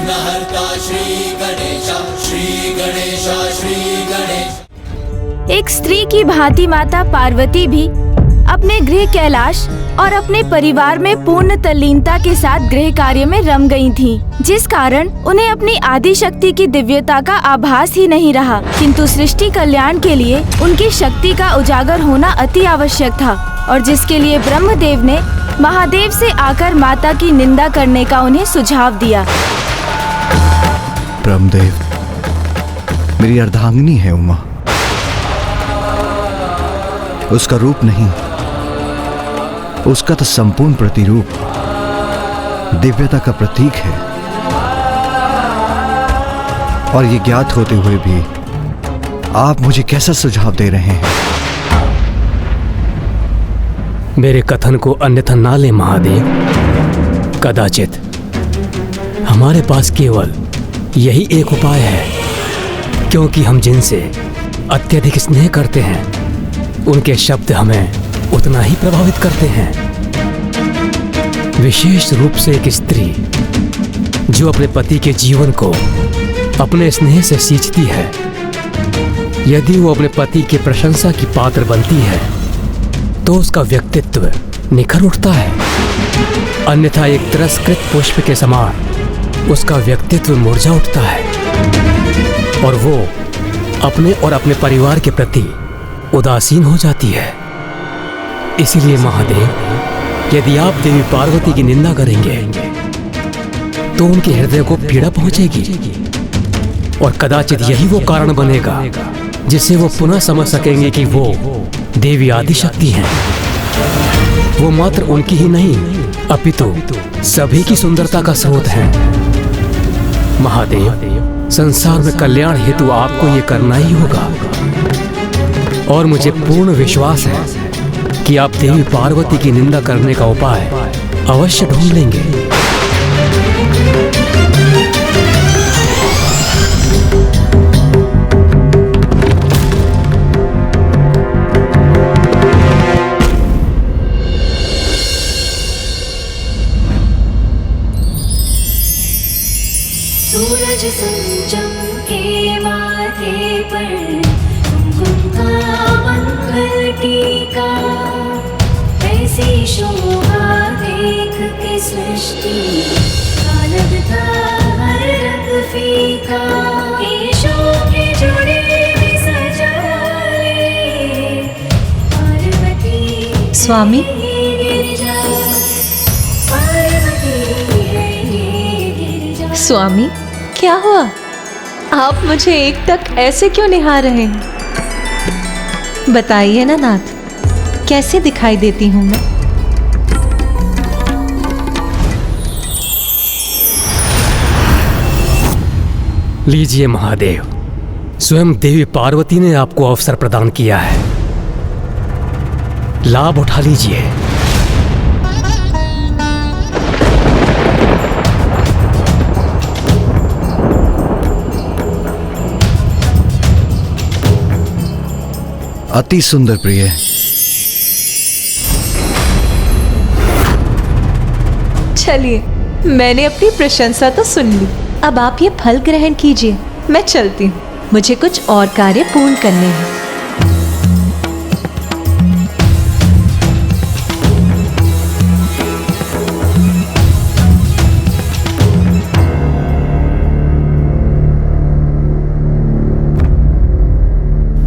विघ्नहर्ता श्री गणेशा, श्री गणेशा, श्री गणेश। एक स्त्री की भांति माता पार्वती भी अपने गृह कैलाश और अपने परिवार में पूर्ण तल्लीनता के साथ गृह कार्य में रम गई थीं, जिस कारण उन्हें अपनी आदि शक्ति की दिव्यता का आभास ही नहीं रहा। किंतु सृष्टि कल्याण के लिए उनकी शक्ति का उजागर होना अति आवश्यक था, और जिसके लिए ब्रह्मदेव ने महादेव से आकर माता की निंदा करने का उन्हें सुझाव दिया। ब्रह्मदेव, मेरी अर्धांगिनी है उमा, उसका रूप नहीं, उसका तो संपूर्ण प्रतिरूप दिव्यता का प्रतीक है। और ये ज्ञात होते हुए भी आप मुझे कैसा सुझाव दे रहे हैं? मेरे कथन को अन्यथा ना ले महादेव। कदाचित हमारे पास केवल यही एक उपाय है, क्योंकि हम जिनसे अत्यधिक स्नेह करते हैं उनके शब्द हमें उतना ही प्रभावित करते हैं। विशेष रूप से एक स्त्री जो अपने पति के जीवन को अपने स्नेह से सींचती है, यदि वो अपने पति की प्रशंसा की पात्र बनती है तो उसका व्यक्तित्व निखर उठता है। अन्यथा एक तिरस्कृत पुष्प के समान उसका व्यक्तित्व मुरझा उठता है और वो अपने और अपने परिवार के प्रति उदासीन हो जाती है। इसीलिए महादेव, यदि आप देवी पार्वती की निंदा करेंगे तो उनके हृदय को पीड़ा पहुंचेगी, और कदाचित यही वो कारण बनेगा जिससे वो पुनः समझ सकेंगे कि वो देवी आदिशक्ति हैं। वो मात्र उनकी ही नहीं अपितु सभी की सुंदरता का स्रोत हैं। महादेव, संसार में कल्याण हेतु आपको ये करना ही होगा, और मुझे पूर्ण विश्वास है कि आप देवी पार्वती की निंदा करने का उपाय अवश्य ढूंढ लेंगे। सूरज संचमके माथे पर, कुमकुम का मंगल टीका, ऐसी शोभा देख के सृष्टि का लगता हर रंग फीका। केशों के जोड़े में सजा ले पार्वती स्वामी, गिरिजा, पार्वती गिरिजा। स्वामी क्या हुआ? आप मुझे एकटक ऐसे क्यों निहार रहे हैं? बताइए ना नाथ, कैसे दिखाई देती हूं मैं? लीजिए महादेव, स्वयं देवी पार्वती ने आपको अवसर प्रदान किया है, लाभ उठा लीजिए। अति सुंदर प्रिय। चलिए, मैंने अपनी प्रशंसा तो सुन ली, अब आप ये फल ग्रहण कीजिए। मैं चलती हूँ, मुझे कुछ और कार्य पूर्ण करने हैं।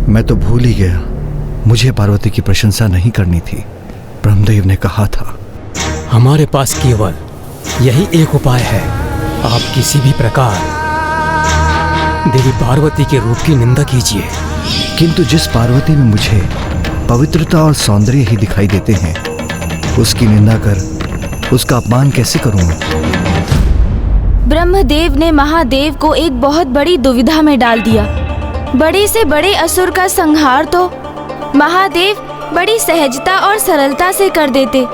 मैं तो भूल ही गया, मुझे पार्वती की प्रशंसा नहीं करनी थी। ब्रह्मदेव ने कहा था। हमारे पास केवल यही एक उपाय है, आप किसी भी प्रकार देवी पार्वती के रूप की निंदा कीजिए। किंतु जिस पार्वती में मुझे पवित्रता और सौंदर्य ही दिखाई देते हैं, उसकी निंदा कर उसका अपमान कैसे करूं मैं? ब्रह्मदेव ने महादेव को एक बहुत बड़ी दुविधा में डाल दिया। बड़े से बड़े असुर का संहार तो महादेव बड़ी सहजता और सरलता से कर देते,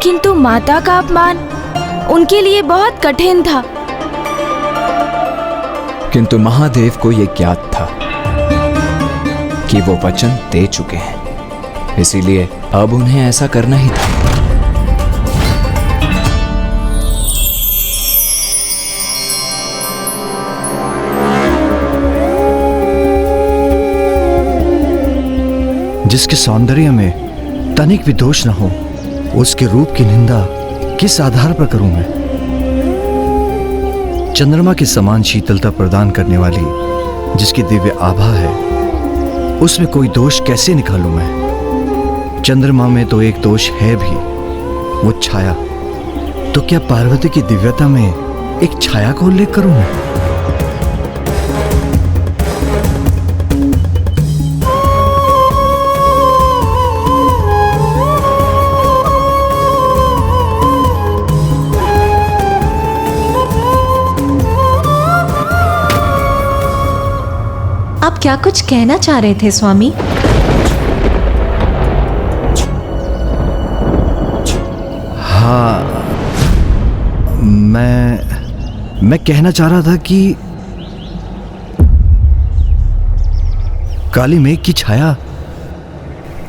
किंतु माता का अपमान उनके लिए बहुत कठिन था। किंतु महादेव को यह ज्ञात था कि वो वचन दे चुके हैं, इसीलिए अब उन्हें ऐसा करना ही था। जिसके सौंदर्य में तनिक भी दोष न हो, उसके रूप की निंदा किस आधार पर करूं मैं? चंद्रमा के समान शीतलता प्रदान करने वाली जिसकी दिव्य आभा है, उसमें कोई दोष कैसे निकालूं मैं? चंद्रमा में तो एक दोष है भी, वो छाया। तो क्या पार्वती की दिव्यता में एक छाया का उल्लेख करूं मैं? आप क्या कुछ कहना चाह रहे थे स्वामी? हाँ, मैं कहना चाह रहा था कि काली मेघ की छाया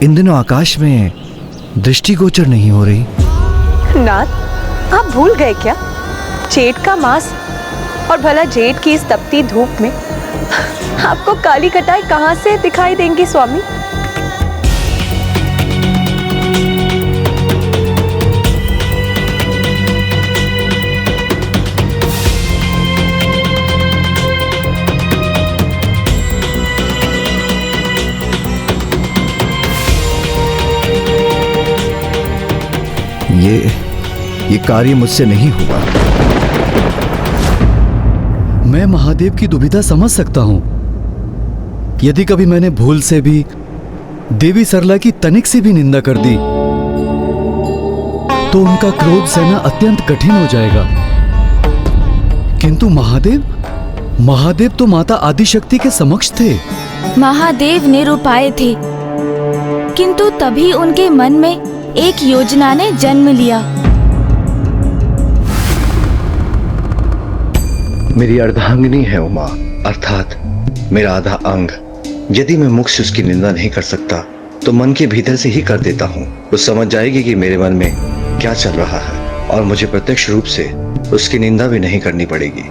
इन दिनों आकाश में दृष्टिगोचर नहीं हो रही। नाथ, आप भूल गए क्या? जेठ का मास, और भला जेठ की इस तपती धूप में आपको काली कटाई कहां से दिखाई देंगी स्वामी? ये कार्य मुझसे नहीं होगा। मैं महादेव की दुविधा समझ सकता हूं। यदि कभी मैंने भूल से भी देवी सरला की तनिक से भी निंदा कर दी तो उनका क्रोध सहना अत्यंत कठिन हो जाएगा। किंतु महादेव तो माता आदिशक्ति के समक्ष थे। महादेव निरुपाय थे, किंतु तभी उनके मन में एक योजना ने जन्म लिया। मेरी अर्धांगिनी है उमा, अर्थात मेरा आधा अंग। यदि मैं मुख से उसकी निंदा नहीं कर सकता तो मन के भीतर से ही कर देता हूँ। वो समझ जाएगी कि मेरे मन में क्या चल रहा है और मुझे प्रत्यक्ष रूप से उसकी निंदा भी नहीं करनी पड़ेगी।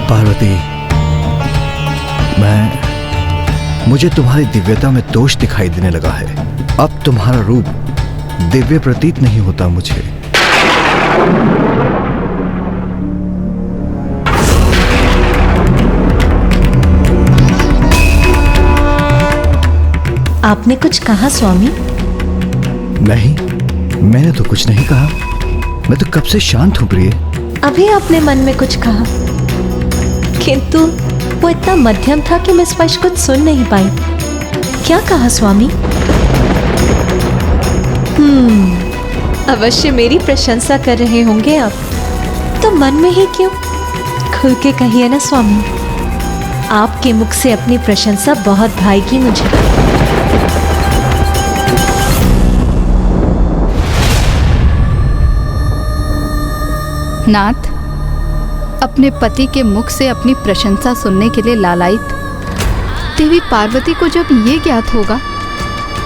पार्वती, मुझे तुम्हारी दिव्यता में दोष दिखाई देने लगा है। अब तुम्हारा रूप दिव्य प्रतीत नहीं होता मुझे। आपने कुछ कहा स्वामी? नहीं, मैंने तो कुछ नहीं कहा। मैं तो कब से शांत हूं प्रिय। अभी आपने मन में कुछ कहा, किंतु वो इतना मध्यम था कि मैं स्पष्ट कुछ सुन नहीं पाई। क्या कहा स्वामी? अवश्य मेरी प्रशंसा कर रहे होंगे आप, तो मन में ही क्यों? खुल के कहिए ना स्वामी। आपके मुख से अपनी प्रशंसा बहुत भाएगी मुझे। नाथ, अपने पति के मुख से अपनी प्रशंसा सुनने के लिए लालायित देवी पार्वती को जब ये ज्ञात होगा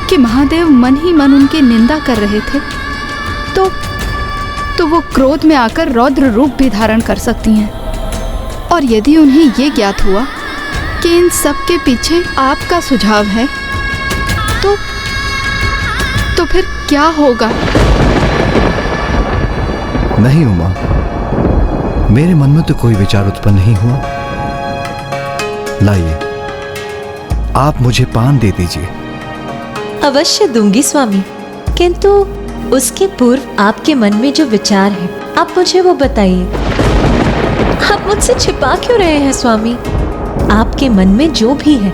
कि महादेव मन ही मन उनकी निंदा कर रहे थे, तो वो क्रोध में आकर रौद्र रूप भी धारण कर सकती हैं। और यदि उन्हें ये ज्ञात हुआ कि इन सब के पीछे आपका सुझाव है, तो फिर क्या होगा? नहीं उमा, मेरे मन में तो कोई विचार उत्पन्न नहीं हुआ। लाइए, आप मुझे पान दे दीजिए। अवश्य दूंगी स्वामी, किंतु उसके पूर्व आपके मन में जो विचार है आप मुझे वो बताइए। आप मुझसे छिपा क्यों रहे हैं स्वामी? आपके मन में जो भी है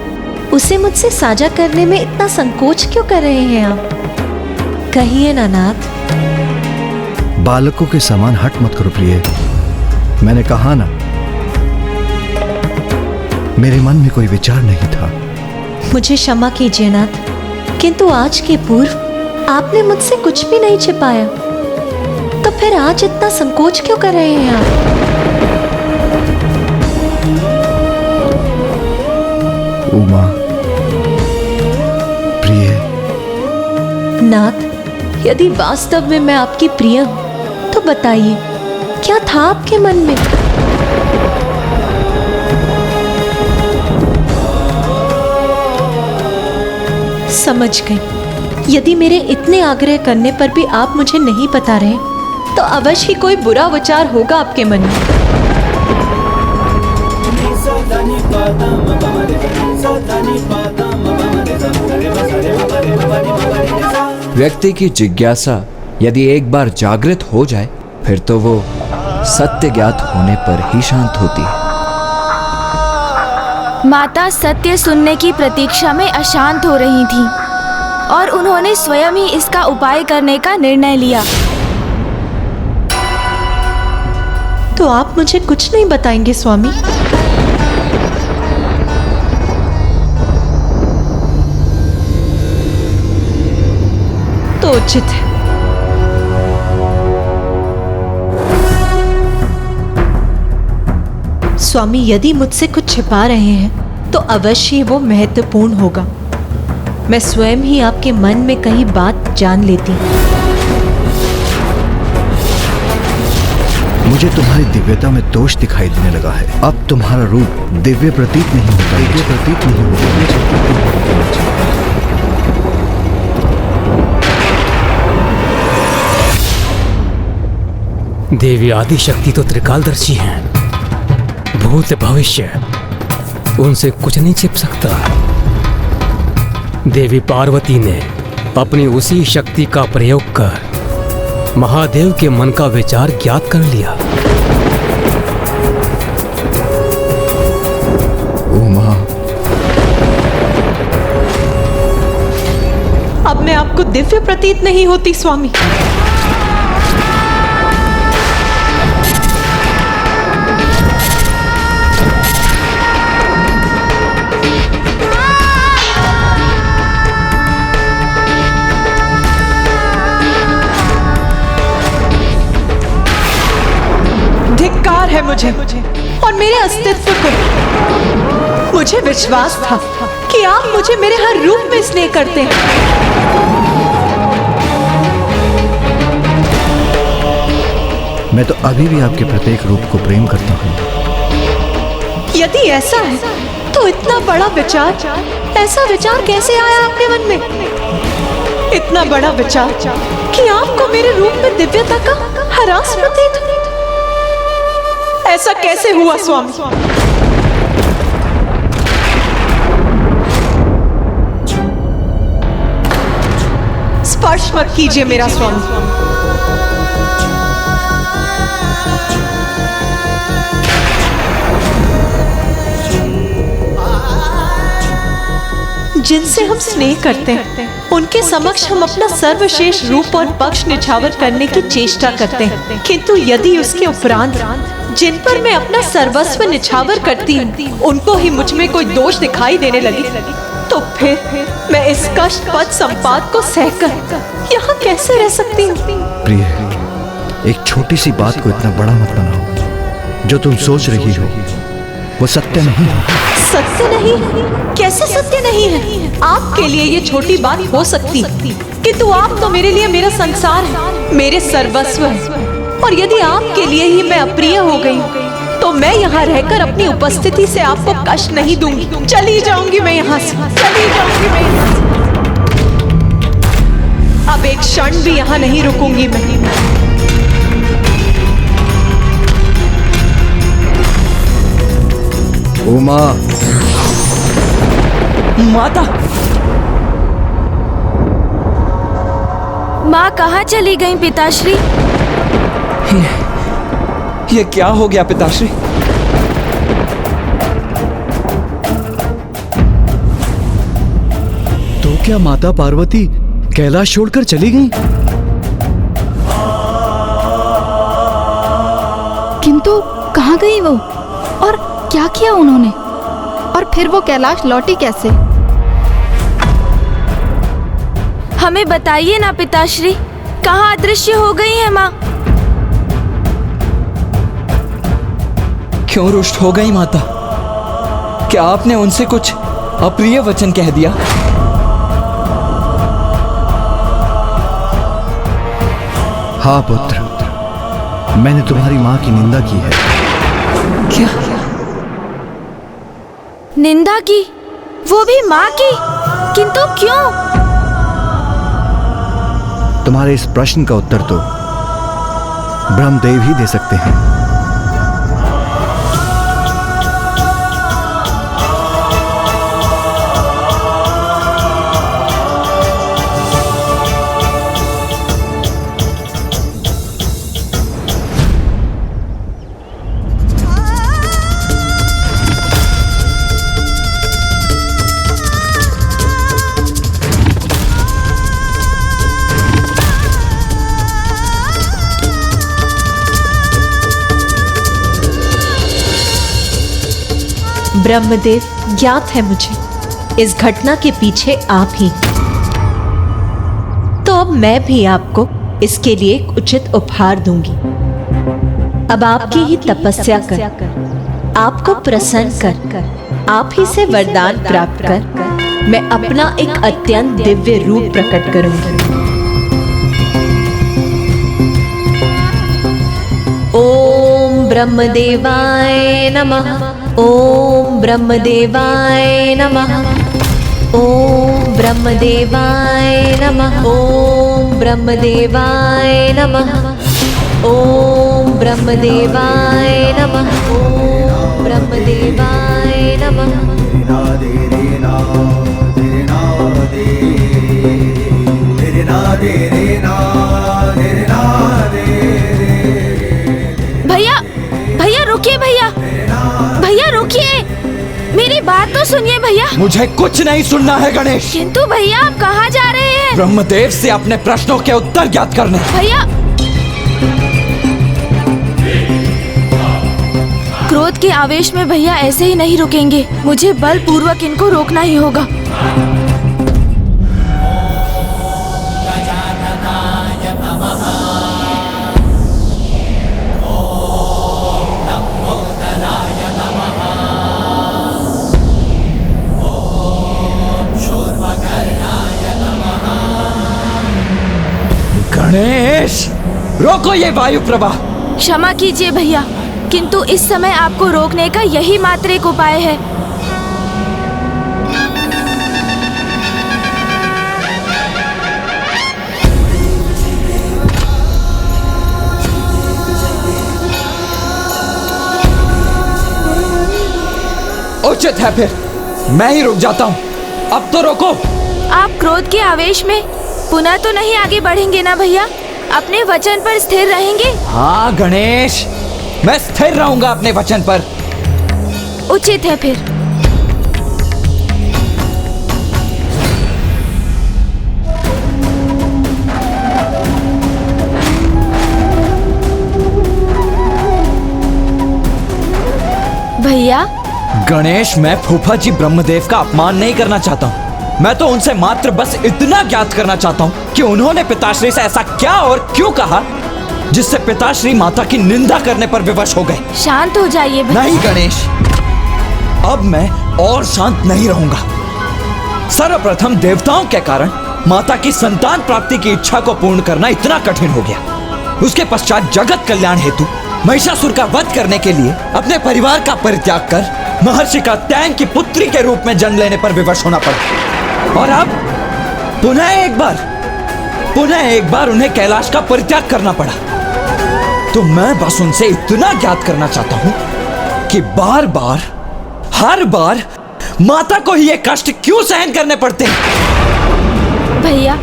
उसे मुझसे साझा करने में इतना संकोच क्यों कर रहे हैं आप? कहिए ना नाथ। बालकों के समान हट मत करो प्रिय। मैंने कहा ना, मेरे मन में कोई विचार नहीं था। मुझे क्षमा कीजिए नाथ, किंतु आज के पूर्व आपने मुझसे कुछ भी नहीं छिपाया, तो फिर आज इतना संकोच क्यों कर रहे हैं आप? उमा, प्रिय। नाथ, यदि वास्तव में मैं आपकी प्रिय हूं तो बताइए, क्या था आपके मन में? समझ गई। यदि मेरे इतने आग्रह करने पर भी आप मुझे नहीं बता रहे, तो अवश्य ही कोई बुरा विचार होगा आपके मन में। व्यक्ति की जिज्ञासा यदि एक बार जागृत हो जाए, फिर तो वो सत्य ज्ञात होने पर ही शांत होती है। माता सत्य सुनने की प्रतीक्षा में अशांत हो रही थीं और उन्होंने स्वयं ही इसका उपाय करने का निर्णय लिया। तो आप मुझे कुछ नहीं बताएंगे स्वामी? तो उचित है। स्वामी, यदि मुझसे कुछ छिपा रहे हैं तो अवश्य वो महत्वपूर्ण होगा। मैं स्वयं ही आपके मन में कहीं बात जान लेती हूँ। मुझे तुम्हारी दिव्यता में दोष दिखाई देने लगा है। अब तुम्हारा रूप दिव्य प्रतीत नहीं होता। दिव्य प्रतीत नहीं होता। देवी आदि शक्ति तो त्रिकालदर्शी हैं। भूत भविष्य उनसे कुछ नहीं छिप सकता। देवी पार्वती ने अपनी उसी शक्ति का प्रयोग कर महादेव के मन का विचार ज्ञात कर लिया। उमा, अब मैं आपको दिव्य प्रतीत नहीं होती स्वामी? धिक्कार है मुझे और मेरे अस्तित्व को। मुझे विश्वास था कि आप मुझे मेरे हर रूप में स्नेह करते हैं। मैं तो अभी भी आपके प्रत्येक रूप को प्रेम करता हूँ। यदि ऐसा है तो इतना बड़ा विचार, ऐसा विचार कैसे आया आपके मन में? इतना बड़ा विचार कि आपको मेरे रूप में दिव्यता का ह्रास प्रतीत हो। ऐसा कैसे हुआ स्वामी? स्पर्श मत कीजिए मेरा स्वामी। जिनसे हम स्नेह करते हैं उनके समक्ष हम अपना सर्वश्रेष्ठ रूप और पक्ष निछावर करने की चेष्टा करते हैं, किंतु यदि उसके उपरांत जिन पर मैं अपना सर्वस्व निछावर करती हूँ उनको ही मुझ में कोई दोष दिखाई देने लगी, तो फिर मैं इस कष्ट पद संपात को सहकर यहाँ कैसे रह सकती हूँ? प्रिय, एक छोटी सी बात को इतना बड़ा मत बनाओ। जो तुम सोच रही हो वो सत्य नहीं है। सत्य नहीं? कैसे सत्य नहीं है? आपके लिए ये छोटी बात हो सकती, किंतु आप तो मेरे लिए मेरा संसार है, मेरे सर्वस्व है। और यदि आपके लिए ही मैं अप्रिय हो गई तो मैं यहाँ रहकर अपनी उपस्थिति से आपको कष्ट नहीं दूंगी। चली जाऊंगी मैं यहाँ से, चली जाऊंगी मैं यहाँ से। अब एक क्षण भी यहाँ नहीं रुकूंगी मैं। उमा, माता, माँ कहाँ चली गई पिताश्री? ये क्या हो गया पिताश्री? तो क्या माता पार्वती कैलाश छोड़कर चली गईं? किंतु कहाँ गई वो और क्या किया उन्होंने? और फिर वो कैलाश लौटी कैसे? हमें बताइए ना पिताश्री, कहाँ अदृश्य हो गई है माँ? क्यों रुष्ट हो गई माता? क्या आपने उनसे कुछ अप्रिय वचन कह दिया? हाँ पुत्र, मैंने तुम्हारी माँ की निंदा की है। क्या? निंदा की? वो भी माँ की? किंतु क्यों? तुम्हारे इस प्रश्न का उत्तर तो ब्रह्मदेव ही दे सकते हैं। ब्रह्मदेव, ज्ञात है मुझे इस घटना के पीछे आप ही। तो अब मैं भी आपको इसके लिए एक उचित उपहार दूंगी। अब आपकी ही तपस्या कर, आपको प्रसन्न कर, आप ही से वरदान प्राप्त कर मैं अपना एक अत्यंत दिव्य रूप प्रकट करूंगी। ओम ब्रह्मदेवाय नमः। ओम ब्रह्मदेवाय नमः। ओम ब्रह्मदेवाय नमः। ओम ब्रह्मदेवाय नमः। ओम ब्रह्मदेवाय नमः। ओम ब्रह्मदेवाय नमः। भैया, भैया रुकिए, भैया भैया रुकिए, मेरी बात तो सुनिए भैया। मुझे कुछ नहीं सुनना है गणेश। किंतु भैया आप कहाँ जा रहे हैं? ब्रह्मदेव से अपने प्रश्नों के उत्तर ज्ञात करने। भैया, क्रोध के आवेश में भैया ऐसे ही नहीं रुकेंगे, मुझे बलपूर्वक इनको रोकना ही होगा। गणेश, रोको ये वायु प्रवाह। क्षमा कीजिए भैया, किंतु इस समय आपको रोकने का यही मात्र एक उपाय है। उचित है, फिर मैं ही रुक जाता हूँ। अब तो रोको। आप क्रोध के आवेश में पुनः तो नहीं आगे बढ़ेंगे ना भैया? अपने वचन पर स्थिर रहेंगे? हाँ गणेश, मैं स्थिर रहूंगा अपने वचन पर। उचित है फिर। भैया। गणेश, मैं फूफा जी ब्रह्मदेव का अपमान नहीं करना चाहता हूँ। मैं तो उनसे मात्र बस इतना ज्ञात करना चाहता हूँ कि उन्होंने पिताश्री से ऐसा क्या और क्यों कहा जिससे पिताश्री माता की निंदा करने पर विवश हो गए। शांत हो जाइए भैया। नहीं गणेश, अब मैं और शांत नहीं रहूंगा। सर्वप्रथम देवताओं के कारण माता की संतान प्राप्ति की इच्छा को पूर्ण करना इतना कठिन हो गया। उसके पश्चात जगत कल्याण हेतु महिषासुर का वध करने के लिए अपने परिवार का परित्याग कर महर्षि कात्यायन की पुत्री के रूप में जन्म लेने पर विवश होना पड़ा। और अब पुनः एक बार उन्हें कैलाश का परित्याग करना पड़ा। तो मैं बस उनसे इतना ज्ञात करना चाहता हूं कि हर बार माता को ही ये कष्ट क्यों सहन करने पड़ते हैं। भैया,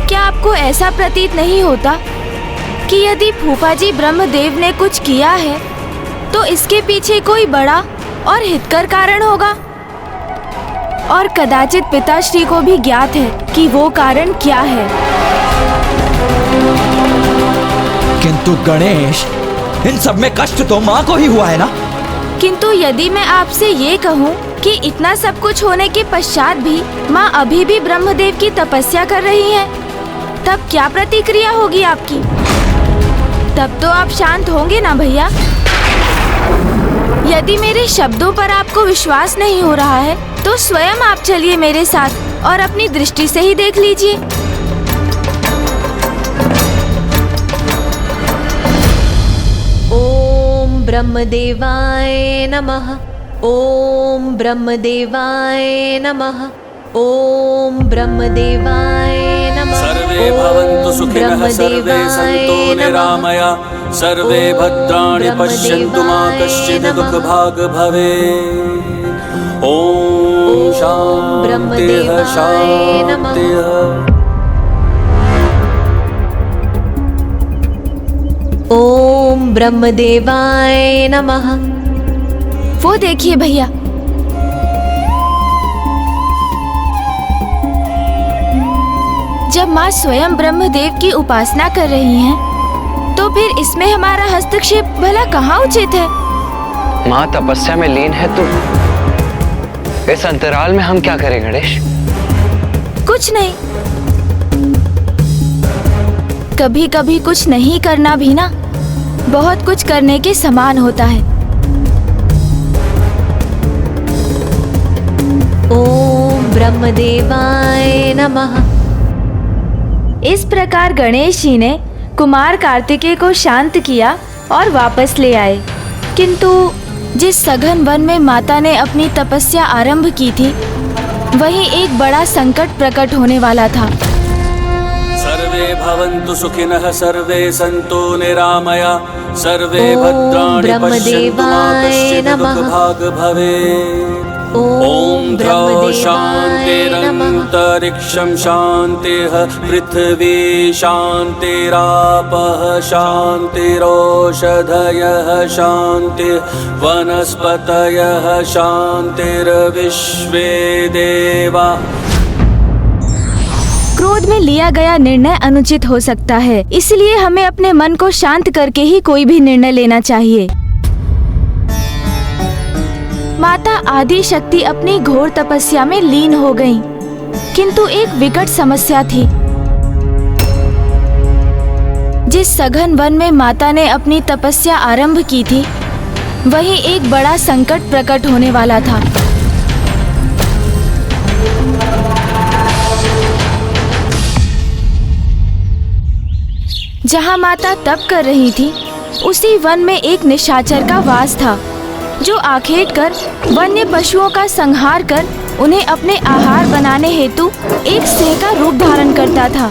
क्या आपको ऐसा प्रतीत नहीं होता कि यदि फूफा जी ब्रह्मदेव ने कुछ किया है तो इसके पीछे कोई बड़ा और हितकर कारण होगा? और कदाचित पिताश्री को भी ज्ञात है कि वो कारण क्या है। किंतु गणेश, इन सब में कष्ट तो माँ को ही हुआ है ना? किंतु यदि मैं आपसे ये कहूँ कि इतना सब कुछ होने के पश्चात भी माँ अभी भी ब्रह्मदेव की तपस्या कर रही हैं, तब क्या प्रतिक्रिया होगी आपकी? तब तो आप शांत होंगे ना भैया? यदि मेरे शब्दों पर आपको विश्वास नहीं हो रहा है तो स्वयं आप चलिए मेरे साथ और अपनी दृष्टि से ही देख लीजिए। ओम ब्रह्मदेवाय नमः। ओम ब्रह्मदेवाय नमः। ओम ब्रह्मदेवाय नमः। सर्वे भवन्तु सुखिनः सर्वे सन्तु निरामया सर्वे भद्राणि पश्यन्तु मा कश्चित् दुःखभाग् भवेत्। ओम शान्तिः शान्तिः। ओम ब्रह्मदेवाय नमः। वो देखिए भैया, जब माँ स्वयं ब्रह्मदेव की उपासना कर रही हैं, तो फिर इसमें हमारा हस्तक्षेप भला कहाँ उचित है? माँ तपस्या में लीन है तो इस अंतराल में हम क्या करें गणेश? कुछ नहीं। कभी कभी कुछ नहीं करना भी ना बहुत कुछ करने के समान होता है। ओम ब्रह्मदेवाय नमः। इस प्रकार गणेश जी ने कुमार कार्तिकेय को शांत किया और वापस ले आए। किंतु जिस सघन वन में माता ने अपनी तपस्या आरंभ की थी, वहीं एक बड़ा संकट प्रकट होने वाला था। सर्वे भवन्तु सुखिनः सर्वे सन्तु निरामया सर्वे भद्राणि पश्यन्तु मा कश्चित् दुःखभाग् भवेत्। ओम द्रौ शान्तिरन्तरिक्षं शान्तिः पृथ्वी शान्तिरापः शान्तिरोषधयः शान्तिः वनस्पतयः शान्तिर्विश्वे देवा। क्रोध में लिया गया निर्णय अनुचित हो सकता है, इसलिए हमें अपने मन को शांत करके ही कोई भी निर्णय लेना चाहिए। माता आदि शक्ति अपनी घोर तपस्या में लीन हो गईं, किंतु एक विकट समस्या थी। जिस सघन वन में माता ने अपनी तपस्या आरंभ की थी, वहीं एक बड़ा संकट प्रकट होने वाला था। जहाँ माता तप कर रही थी, उसी वन में एक निशाचर का वास था, जो आखेट कर वन्य पशुओं का संहार कर उन्हें अपने आहार बनाने हेतु एक सिंह का रूप धारण करता था।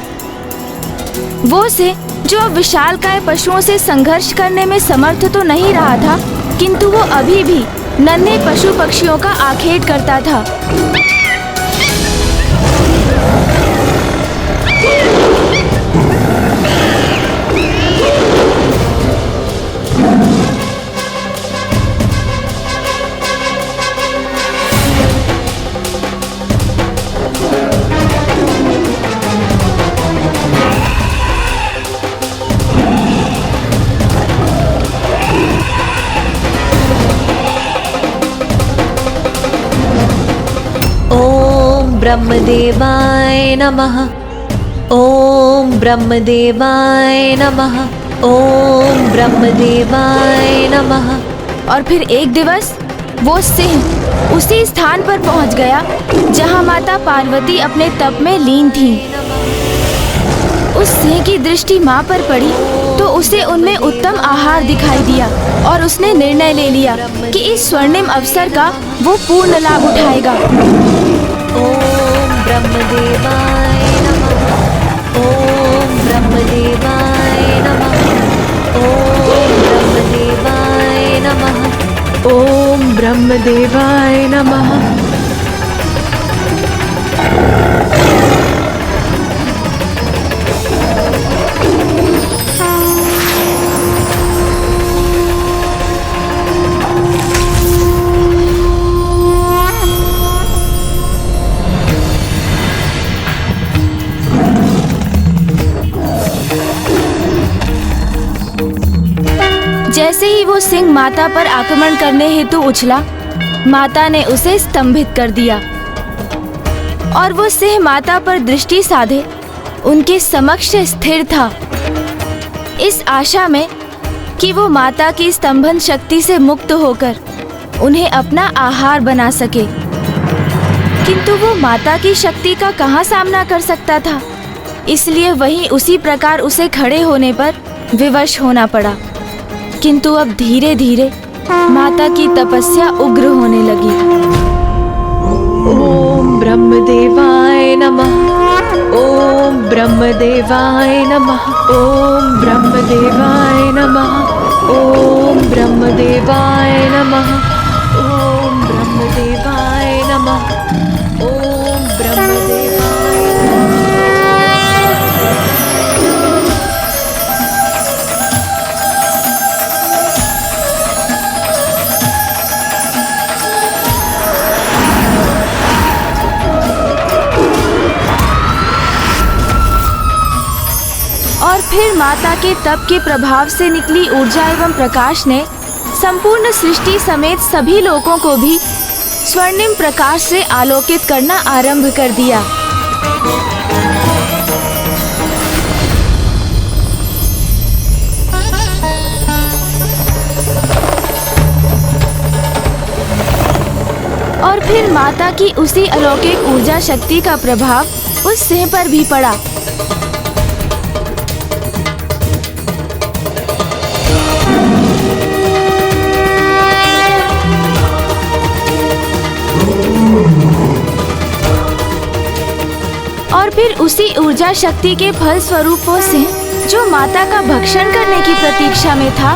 वो सिंह जो अब विशालकाय पशुओं से संघर्ष करने में समर्थ तो नहीं रहा था, किंतु वो अभी भी नन्हे पशु पक्षियों का आखेट करता था। ब्रह्मदेवाय नमः। ओम ब्रह्मदेवाय नमः। ओम ब्रह्मदेवाय नमः। और फिर एक दिवस वो सिंह उसी स्थान पर पहुंच गया जहां माता पार्वती अपने तप में लीन थीं। उस सिंह की दृष्टि मां पर पड़ी तो उसे उनमें उत्तम आहार दिखाई दिया और उसने निर्णय ले लिया कि इस स्वर्णिम अवसर का वो पूर्ण लाभ उठाएगा। ओम ब्रह्मदेवाय नमः। ओम ब्रह्मदेवाय नमः। ओम ब्रह्मदेवाय नमः। ओम ब्रह्मदेवाय नमः। जैसे ही वो सिंह माता पर आक्रमण करने हेतु उछला, माता ने उसे स्तंभित कर दिया और वो सिंह माता पर दृष्टि साधे उनके समक्ष स्थिर था, इस आशा में कि वो माता की स्तंभन शक्ति से मुक्त होकर उन्हें अपना आहार बना सके। किंतु वो माता की शक्ति का कहाँ सामना कर सकता था, इसलिए वहीं उसी प्रकार उसे खड़े होने पर विवश होना पड़ा। किंतु अब धीरे धीरे माता की तपस्या उग्र होने लगी। ओम ब्रह्मदेवाय नमः। ओम ब्रह्मदेवाय नमः। ओम ब्रह्मदेवाय नमः। ओम ब्रह्मदेवाय नमः। ओम ब्रह्मदेवाय नमः। ओम ब्रह्मदेवाय। और फिर माता के तप के प्रभाव से निकली ऊर्जा एवं प्रकाश ने संपूर्ण सृष्टि समेत सभी लोगों को भी स्वर्णिम प्रकाश से आलोकित करना आरंभ कर दिया। और फिर माता की उसी अलौकिक ऊर्जा शक्ति का प्रभाव उस सिंह पर भी पड़ा। और फिर उसी ऊर्जा शक्ति के फल स्वरूप वो सिंह, जो माता का भक्षण करने की प्रतीक्षा में था,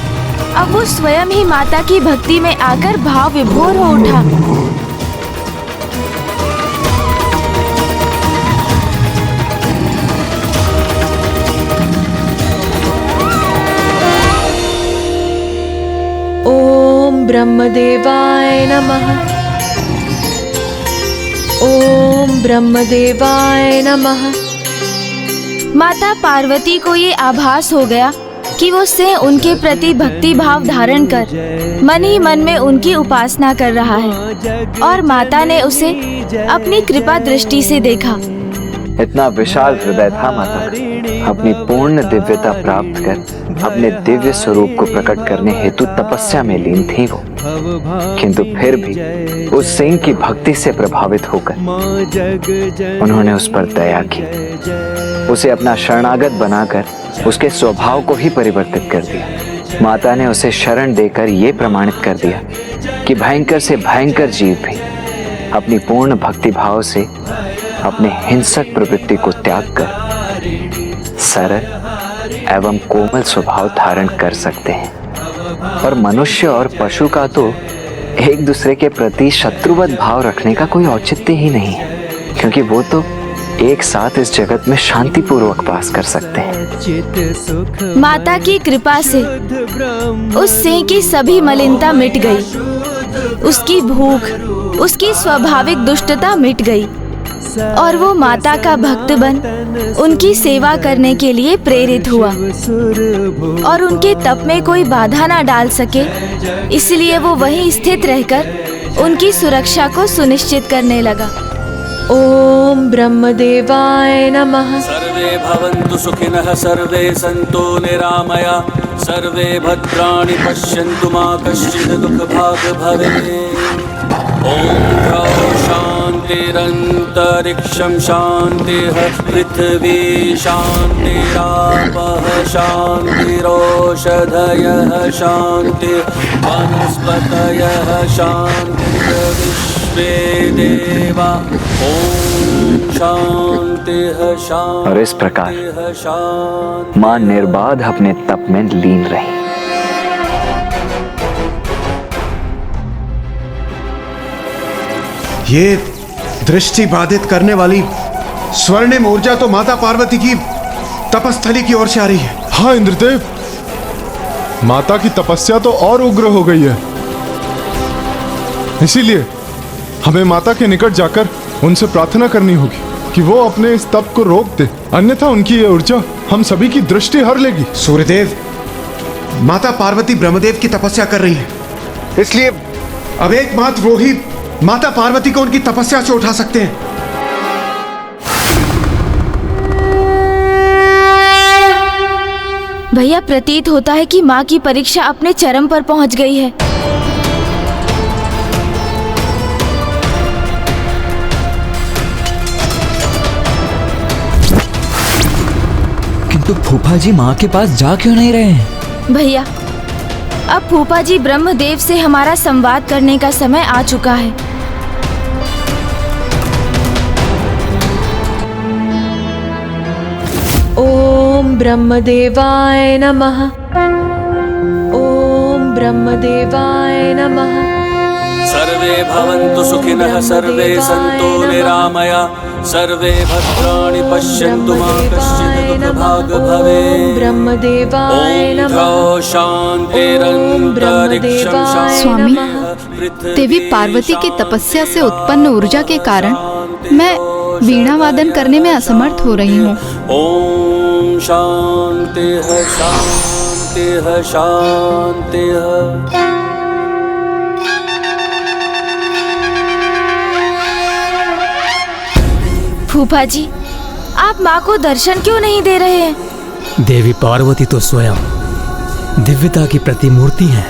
अब वो स्वयं ही माता की भक्ति में आकर भाव विभोर हो उठा। ओम ब्रह्मदेवाय नमः। ओम ब्रह्मदेवाय नमः। माता पार्वती को ये आभास हो गया कि वो सिंह उनके प्रति भक्ति भाव धारण कर मन ही मन में उनकी उपासना कर रहा है, और माता ने उसे अपनी कृपा दृष्टि से देखा। इतना विशाल हृदय था माता का। अपनी पूर्ण दिव्यता प्राप्त कर अपने दिव्य स्वरूप को प्रकट करने हेतु तपस्या में लीन थी वो। किंतु फिर भी उस सिंह की भक्ति से प्रभावित होकर उन्होंने उस पर दया की, उसे अपना शरणागत बनाकर उसके स्वभाव को ही परिवर्तित कर दिया। माता ने उसे शरण देकर ये प्रमाणित कर दिया कि भयंकर से भयंकर जीव भी अपनी पूर्ण भक्ति भाव से अपने हिंसक प्रवृत्ति को त्याग कर सरल एवं कोमल स्वभाव धारण कर सकते हैं। और मनुष्य और पशु का तो एक दूसरे के प्रति शत्रुवत भाव रखने का कोई औचित्य ही नहीं है, क्योंकि वो तो एक साथ इस जगत में शांतिपूर्वक वास कर सकते हैं। माता की कृपा से उस सिंह की सभी मलिनता मिट गई, उसकी भूख, उसकी स्वाभाविक दुष्टता मिट गई, और वो माता का भक्त बन उनकी सेवा करने के लिए प्रेरित हुआ। और उनके तप में कोई बाधा ना डाल सके, इसलिए वो वहीं स्थित रहकर उनकी सुरक्षा को सुनिश्चित करने लगा। ओम ब्रह्मदेवाय नमः। सर्वे भवन्तु सुखिनः, सर्वे सन्तु निरामया, सर्वे भद्राणि पश्यन्तु मा कश्चित् दुःखभाग् भवेत्। ॐ शान्तिरन्तरिक्षं शान्तिः, पृथिवी शान्तिरापः शान्तिरोषधयः शान्तिः, वनस्पतयः शान्तिर्विश्वे देवा। ॐ शान्तिः शान्तिः। और इस प्रकार मां निर्बाध अपने तप में लीन रही। ये दृष्टि बाधित करने वाली स्वर्णिम ऊर्जा तो माता पार्वती की तपस्थली की ओर से आ रही है। हाँ इंद्रदेव, माता की तपस्या तो और उग्र हो गई है। इसीलिए हमें माता के निकट जाकर उनसे प्रार्थना करनी होगी कि वो अपने इस तप को रोक दे, अन्यथा उनकी ये ऊर्जा हम सभी की दृष्टि हर लेगी। सूर्यदेव, माता पार्वती ब्रह्मदेव की तपस्या कर रही है, इसलिए अब एकमात्र वो ही माता पार्वती को उनकी तपस्या से उठा सकते हैं। भैया, प्रतीत होता है कि माँ की परीक्षा अपने चरम पर पहुँच गई है। किंतु फूफा जी माँ के पास जा क्यों नहीं रहे हैं? भैया, अब फूफा जी ब्रह्मदेव से हमारा संवाद करने का समय आ चुका है। ओम ब्रह्मदेवाय नमः। ओम ब्रह्मदेवाय नमः। सर्वे भवन्तु सुखिनः, सर्वे सन्तु निरामया, सर्वे भद्राणि पश्यन्तु मा कश्चित् दुःखभाग् भवेत्। ब्रह्मदेवाय नमः। शान्तिरन्तरिक्षं स्वामी, देवी पार्वती की तपस्या से उत्पन्न ऊर्जा के कारण मैं वीणा वादन करने में असमर्थ हो रही हूँ। ओम शान्तिः शान्तिः शान्तिः। फूफा जी, आप माँ को दर्शन क्यों नहीं दे रहे हैं? देवी पार्वती तो स्वयं दिव्यता की प्रतिमूर्ति है।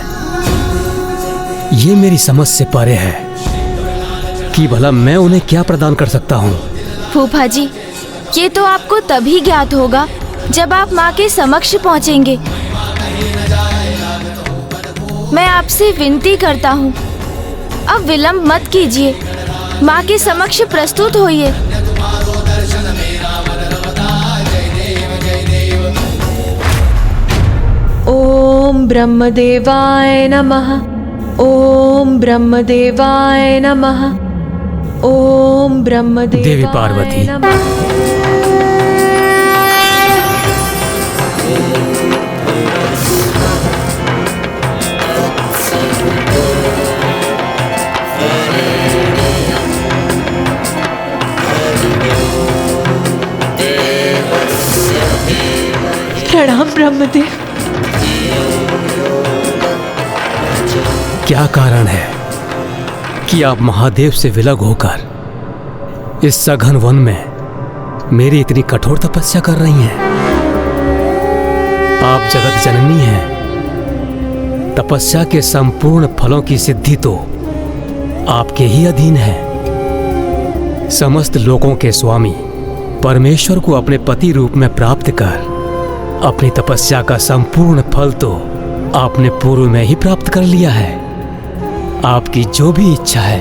ये मेरी समझ से परे है कि भला मैं उन्हें क्या प्रदान कर सकता हूँ। फूफा जी, ये तो आपको तभी ज्ञात होगा जब आप माँ के समक्ष पहुँचेंगे। मैं आपसे विनती करता हूँ, अब विलंब मत कीजिए, माँ के समक्ष प्रस्तुत होइए। ओम ब्रह्मदेवाय नमः। ओम ब्रह्मदेवाय नमः। ओम ब्रह्मदेवाय देवी पार्वती, नमः। प्रणाम ब्रह्मदेव। क्या कारण है कि आप महादेव से विलग होकर इस सघन वन में मेरी इतनी कठोर तपस्या कर रही हैं? आप जगत जननी हैं। तपस्या के संपूर्ण फलों की सिद्धि तो आपके ही अधीन है। समस्त लोकों के स्वामी परमेश्वर को अपने पति रूप में प्राप्त कर अपनी तपस्या का संपूर्ण फल तो आपने पूर्व में ही प्राप्त कर लिया है। आपकी जो भी इच्छा है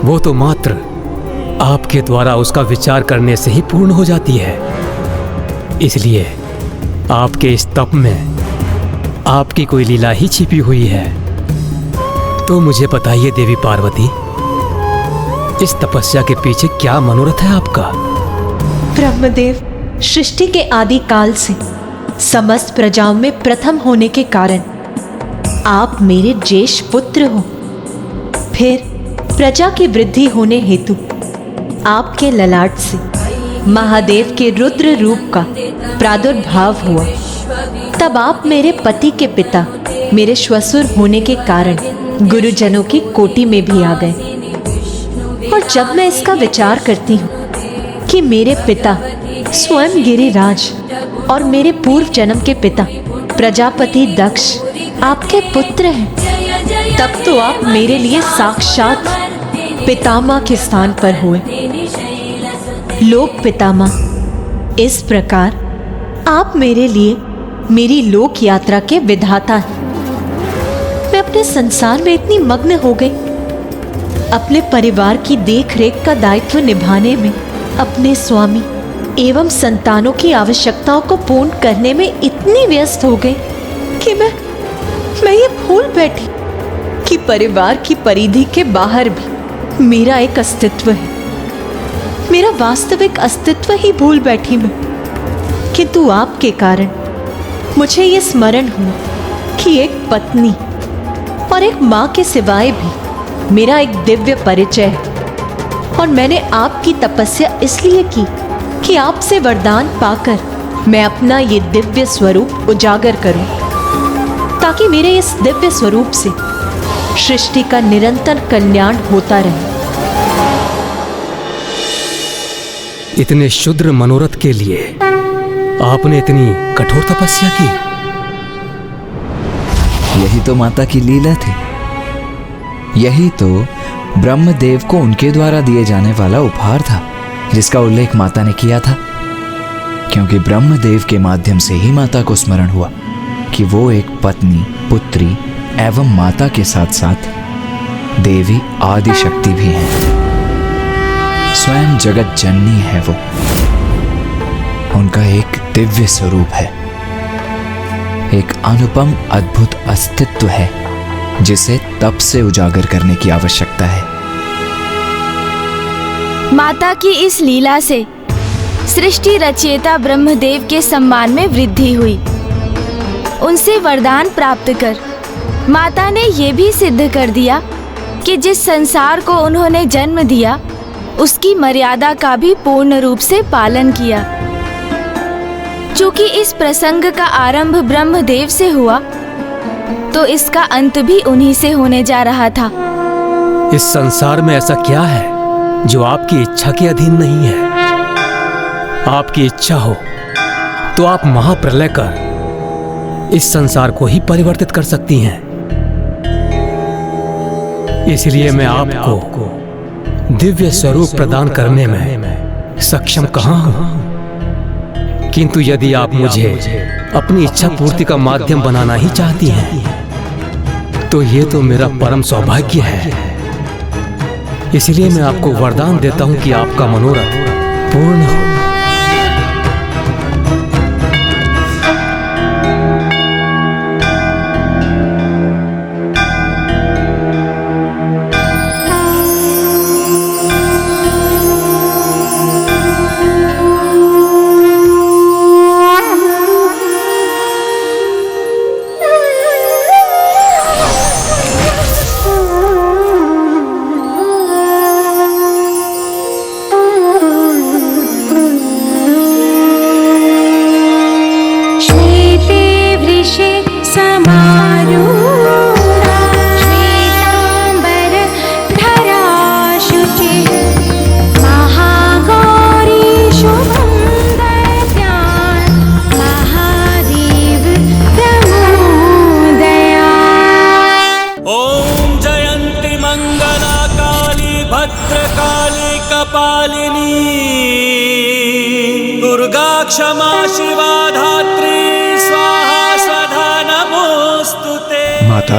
वो तो मात्र आपके द्वारा उसका विचार करने से ही पूर्ण हो जाती है। इसलिए आपके इस तप में आपकी कोई लीला ही छिपी हुई है। तो मुझे बताइए देवी पार्वती, इस तपस्या के पीछे क्या मनोरथ है आपका? ब्रह्मदेव, सृष्टि के आदि काल से समस्त प्रजाओं में प्रथम होने के कारण आप मेरे ज्येष्ठ पुत्र हो। फिर प्रजा की वृद्धि होने हेतु आपके ललाट से महादेव के रुद्र रूप का प्रादुर्भाव हुआ। तब आप मेरे पति के पिता, मेरे श्वसुर होने के कारण गुरुजनों की कोटि में भी आ गए। और जब मैं इसका विचार करती हूँ कि मेरे पिता स्वयं गिरिराज और मेरे पूर्व जन्म के पिता प्रजापति दक्ष आपके पुत्र हैं, तब तो आप मेरे लिए साक्षात पितामह के स्थान पर हुए। लोक पितामह। इस प्रकार आप मेरे लिए मेरी लोक यात्रा के विधाता हैं। मैं अपने संसार में इतनी मग्न हो गई, अपने परिवार की देखरेख का दायित्व निभाने में, अपने स्वामी एवं संतानों की आवश्यकताओं को पूर्ण करने में इतनी व्यस्त हो गई कि मैं ये भूल बैठी कि परिवार की परिधि के बाहर भी मेरा एक अस्तित्व है। मेरा वास्तविक अस्तित्व ही भूल बैठी मैं। किंतु आपके कारण मुझे ये स्मरण हुआ कि एक पत्नी और एक माँ के सिवाय भी मेरा एक दिव्य परिचय है। और मैंने आपकी तपस्या इसलिए की कि आपसे वरदान पाकर मैं अपना ये दिव्य स्वरूप उजागर करूं, ताकि मेरे इस दिव्य स्वरूप से सृष्टि का निरंतर कल्याण होता रहे। इतने शुद्र मनोरथ के लिए आपने इतनी कठोर तपस्या की? यही तो माता की लीला थी। यही तो ब्रह्मदेव को उनके द्वारा दिए जाने वाला उपहार था, जिसका उल्लेख माता ने किया था। क्योंकि ब्रह्मदेव के माध्यम से ही माता को स्मरण हुआ कि वो एक पत्नी, पुत्री एवं माता के साथ साथ देवी आदि शक्ति भी हैं। स्वयं जगत जननी है वो। उनका एक दिव्य स्वरूप है, एक अनुपम अद्भुत अस्तित्व है, जिसे तप से उजागर करने की आवश्यकता है। माता की इस लीला से सृष्टि रचयिता ब्रह्मदेव के सम्मान में वृद्धि हुई। उनसे वरदान प्राप्त कर माता ने ये भी सिद्ध कर दिया कि जिस संसार को उन्होंने जन्म दिया उसकी मर्यादा का भी पूर्ण रूप से पालन किया। चूंकि इस प्रसंग का आरंभ ब्रह्मदेव से हुआ, तो इसका अंत भी उन्हीं से होने जा रहा था। इस संसार में ऐसा क्या है जो आपकी इच्छा के अधीन नहीं है? आपकी इच्छा हो तो आप महाप्रलय कर इस संसार को ही परिवर्तित कर सकती हैं। इसलिए मैं आपको दिव्य स्वरूप प्रदान करने में सक्षम कहाँ हूं। किंतु यदि आप मुझे अपनी इच्छा पूर्ति का माध्यम बनाना ही चाहती हैं, तो ये तो मेरा परम सौभाग्य है। इसलिए मैं आपको वरदान देता हूं कि आपका मनोरथ पूर्ण हो। क्षमा शिवा धात्री स्वाहा स्वधा नमोस्तुते। माता,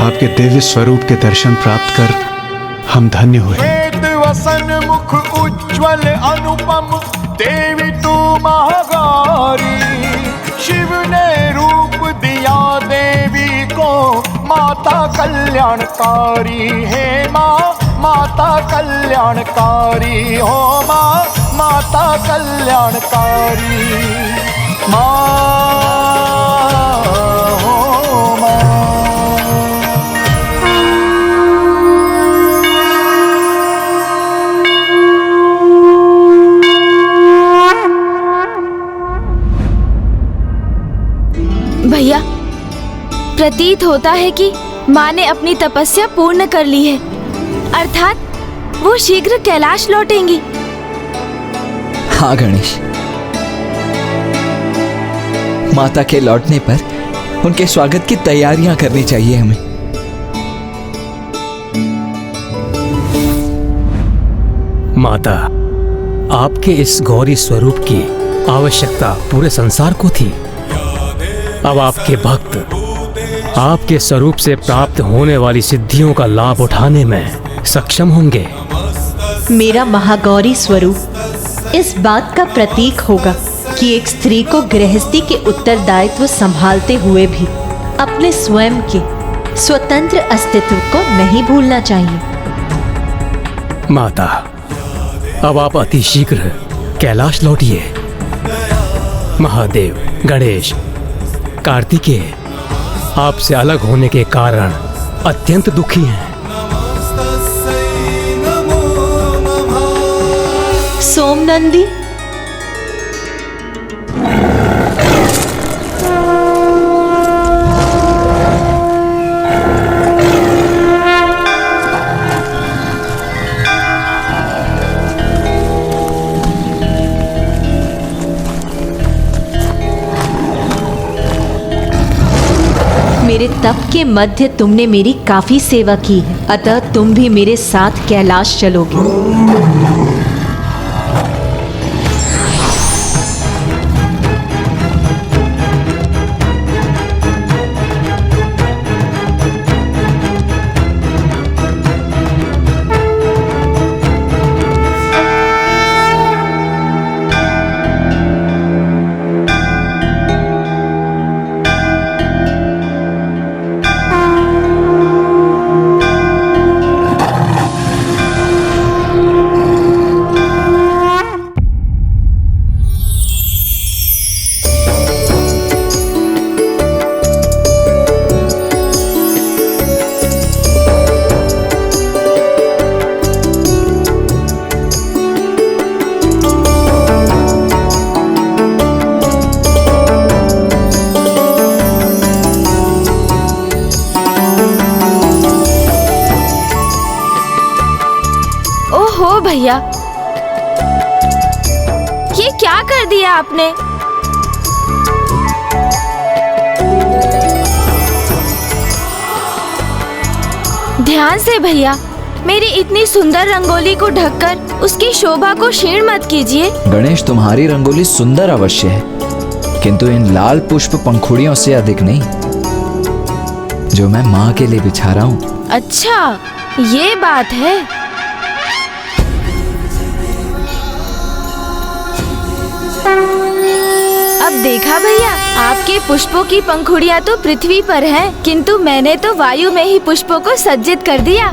आपके दिव्य स्वरूप के दर्शन प्राप्त कर हम धन्य हुए। वसन मुख उज्ज्वल अनुपम देवी तू महागौरी। शिव ने रूप दिया देवी को माता कल्याणकारी। हे माँ माता कल्याणकारी हो माँ माता कल्याणकारी माँ हो माँ। भैया, प्रतीत होता है कि माँ ने अपनी तपस्या पूर्ण कर ली है, अर्थात वो शीघ्र कैलाश लौटेंगी। हाँ गणेश, माता के लौटने पर उनके स्वागत की तैयारियां करनी चाहिए हमें। माता, आपके इस गौरी स्वरूप की आवश्यकता पूरे संसार को थी। अब आपके भक्त आपके स्वरूप से प्राप्त होने वाली सिद्धियों का लाभ उठाने में सक्षम होंगे। मेरा महागौरी स्वरूप इस बात का प्रतीक होगा कि एक स्त्री को गृहस्थी के उत्तरदायित्व संभालते हुए भी अपने स्वयं के स्वतंत्र अस्तित्व को नहीं भूलना चाहिए। माता, अब आप अति शीघ्र कैलाश लौटिए। महादेव, गणेश, कार्तिकेय आपसे अलग होने के कारण अत्यंत दुखी हैं। सोमनंदी, मेरे तप के मध्य तुमने मेरी काफी सेवा की है, अतः तुम भी मेरे साथ कैलाश चलोगे। भैया, ये क्या कर दिया आपने? ध्यान से भैया, मेरी इतनी सुंदर रंगोली को ढककर उसकी शोभा को क्षीण मत कीजिए। गणेश, तुम्हारी रंगोली सुंदर अवश्य है, किंतु इन लाल पुष्प पंखुड़ियों से अधिक नहीं, जो मैं माँ के लिए बिछा रहा हूँ। अच्छा, ये बात है। अब देखा भैया, आपके पुष्पों की पंखुड़ियाँ तो पृथ्वी पर हैं, किंतु मैंने तो वायु में ही पुष्पों को सज्जित कर दिया।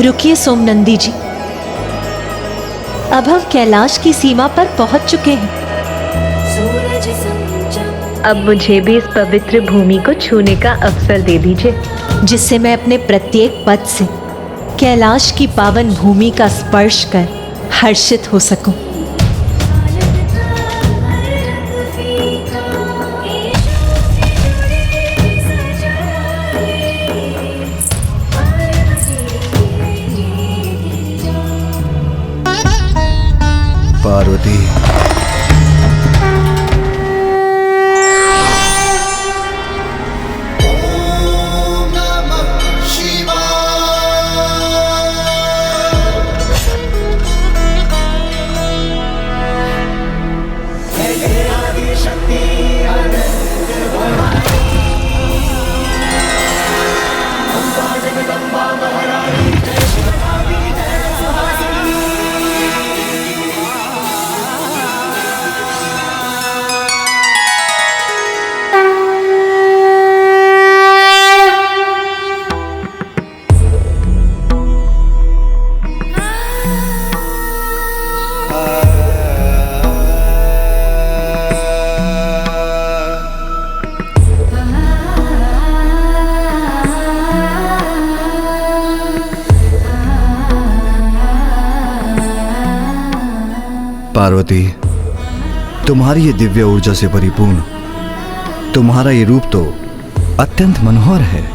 रुकिए सोमनंदी जी, अब हम कैलाश की सीमा पर पहुंच चुके हैं। अब मुझे भी इस पवित्र भूमि को छूने का अवसर दे दीजिए, जिससे मैं अपने प्रत्येक पद से कैलाश की पावन भूमि का स्पर्श कर हर्षित हो सकूं। पार्वती, पार्वती, तुम्हारी ये दिव्य ऊर्जा से परिपूर्ण तुम्हारा ये रूप तो अत्यंत मनोहर है।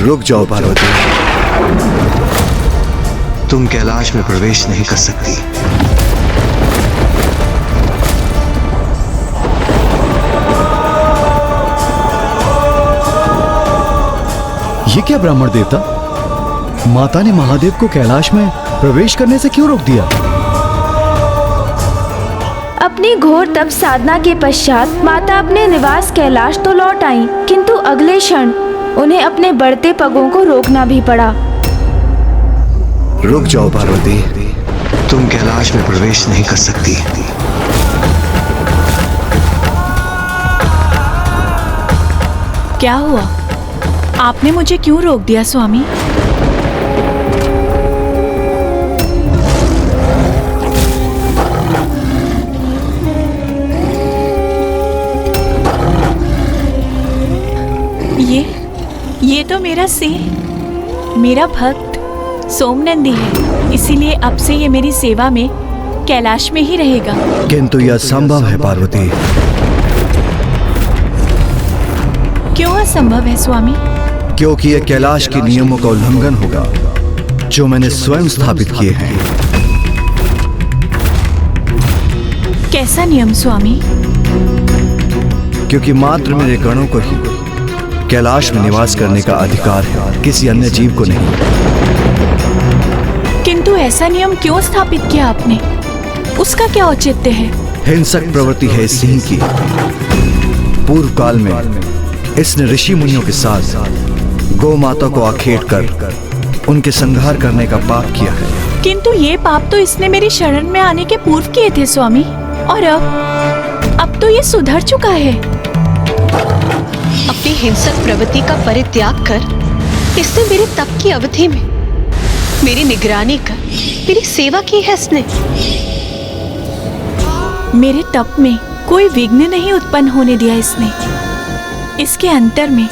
रुक जाओ पार्वती, तुम कैलाश में प्रवेश नहीं कर सकती। ये क्या ब्राह्मण देवता, माता ने महादेव को कैलाश में प्रवेश करने से क्यों रोक दिया? अपनी घोर तप साधना के पश्चात माता अपने निवास कैलाश तो लौट आई, किंतु अगले क्षण उन्हें अपने बढ़ते पगों को रोकना भी पड़ा। रुक जाओ पार्वती, तुम कैलाश में प्रवेश नहीं कर सकती। क्या हुआ? आपने मुझे क्यों रोक दिया स्वामी? तो मेरा सिंह, मेरा भक्त सोमनंदी है, इसीलिए अब से ये मेरी सेवा में कैलाश में ही रहेगा। किंतु यह असंभव है पार्वती। क्यों असंभव है स्वामी? क्योंकि यह कैलाश के नियमों का उल्लंघन होगा जो मैंने स्वयं स्थापित किए हैं। कैसा नियम स्वामी? क्योंकि मात्र मेरे गणों को ही कैलाश में निवास करने का अधिकार है, किसी अन्य जीव को नहीं। किंतु ऐसा नियम क्यों स्थापित किया आपने? उसका क्या औचित्य है? हिंसक प्रवृत्ति है इस सिंह की। पूर्व काल में इसने ऋषि मुनियों के साथ गौ माता को आखेट कर उनके संहार करने का पाप किया है। किंतु ये पाप तो इसने मेरी शरण में आने के पूर्व किए थे स्वामी, और अब तो ये सुधर चुका है। अपनी हिंसक प्रवृत्ति का परित्याग कर इसने मेरे तप की अवधि में मेरी निगरानी कर मेरी सेवा की है इसने। मेरे तप में कोई विघ्न नहीं उत्पन्न होने दिया इसने। इसके अंतर में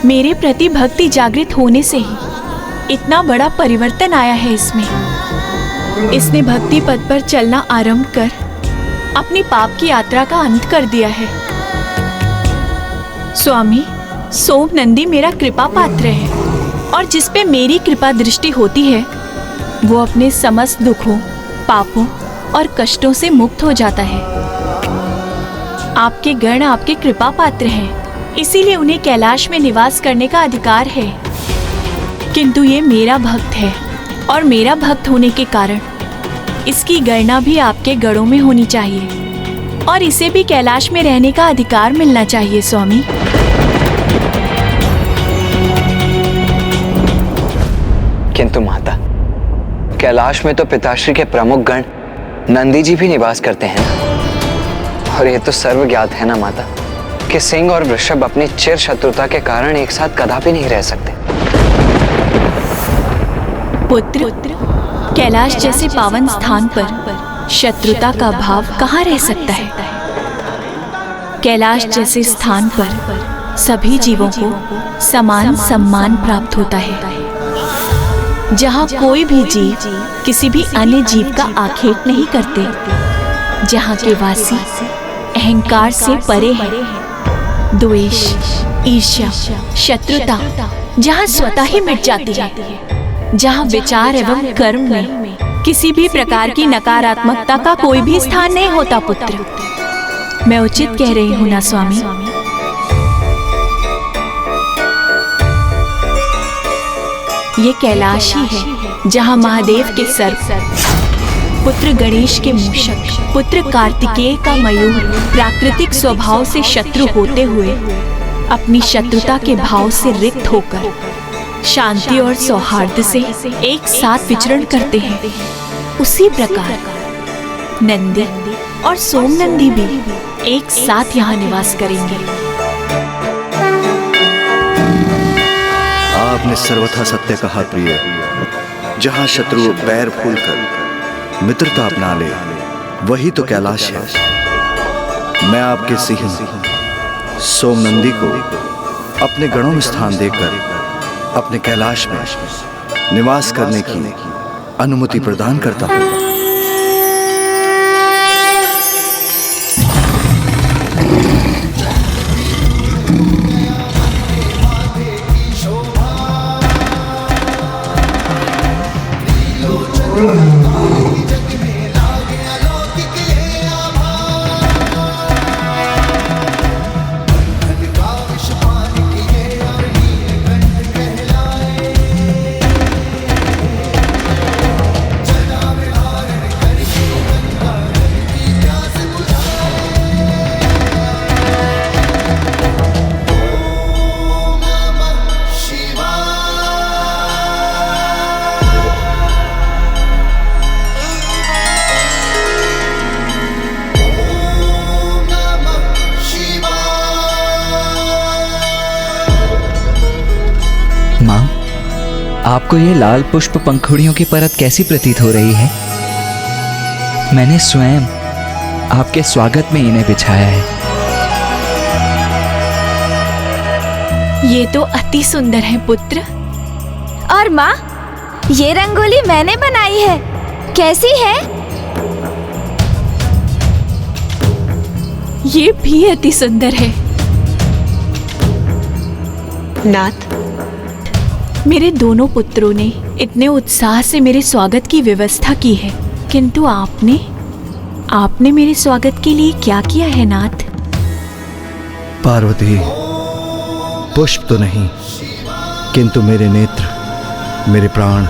मेरे प्रति भक्ति जागृत होने से ही इतना बड़ा परिवर्तन आया है इसमें। इसने भक्ति पथ पर चलना आरंभ कर अपनी पाप की यात्रा का अंत कर दिया है। स्वामी, सोमनंदी मेरा कृपा पात्र है, और जिस पे मेरी कृपा दृष्टि होती है वो अपने समस्त दुखों, पापों और कष्टों से मुक्त हो जाता है। आपके गण आपके कृपा पात्र हैं, इसीलिए उन्हें कैलाश में निवास करने का अधिकार है। किंतु ये मेरा भक्त है, और मेरा भक्त होने के कारण इसकी गणना भी आपके गणों में होनी चाहिए, और इसे भी कैलाश में रहने का अधिकार मिलना चाहिए स्वामी। किंतु माता, कैलाश में तो पिताश्री के प्रमुख गण नंदी जी भी निवास करते हैं, और ये तो सर्व ज्ञात है ना माता कि सिंह और वृषभ अपनी चिर शत्रुता के कारण एक साथ कदापि नहीं रह सकते। पुत्र, कैलाश जैसे पावन स्थान पर शत्रुता का भाव कहाँ रह सकता है? कैलाश जैसे स्थान पर सभी जीवों को समान सम्मान प्राप्त होता है, जहाँ कोई भी जीव किसी भी अन्य जीव का आखेट नहीं करते, जहाँ के वासी अहंकार से परे हैं, द्वेष, ईर्ष्या, शत्रुता जहाँ स्वतः ही मिट जाती है, जहाँ विचार एवं कर्म में किसी भी प्रकार की नकारात्मकता का कोई भी स्थान नहीं होता। पुत्र, मैं उचित कह रही हूँ ना स्वामी? ये कैलाश ही है जहाँ महादेव के सर्प, पुत्र गणेश के मूषक, पुत्र कार्तिकेय का मयूर प्राकृतिक स्वभाव से शत्रु होते हुए अपनी शत्रुता के भाव से रिक्त होकर शांति और सौहार्द से एक साथ विचरण करते हैं, उसी प्रकार नंदी और सोमनंदी भी एक साथ यहाँ निवास करेंगे। आपने सर्वथा सत्य कहा प्रिय। जहाँ शत्रु पैर फूलकर मित्रता अपना ले, वही तो कैलाश है। मैं आपके सिंह सोमनंदी को अपने गणों में स्थान देकर अपने कैलाश में निवास करने की अनुमति प्रदान करता हूँ। आपको ये लाल पुष्प पंखुड़ियों की परत कैसी प्रतीत हो रही है? मैंने स्वयं आपके स्वागत में इन्हें बिछाया है। ये तो अति सुंदर है पुत्र। और माँ, ये रंगोली मैंने बनाई है, कैसी है? ये भी अति सुंदर है। नाथ, मेरे दोनों पुत्रों ने इतने उत्साह से मेरे स्वागत की व्यवस्था की है, किंतु आपने मेरे स्वागत के लिए क्या किया है नाथ? पार्वती, पुष्प तो नहीं, किंतु मेरे नेत्र, मेरे प्राण,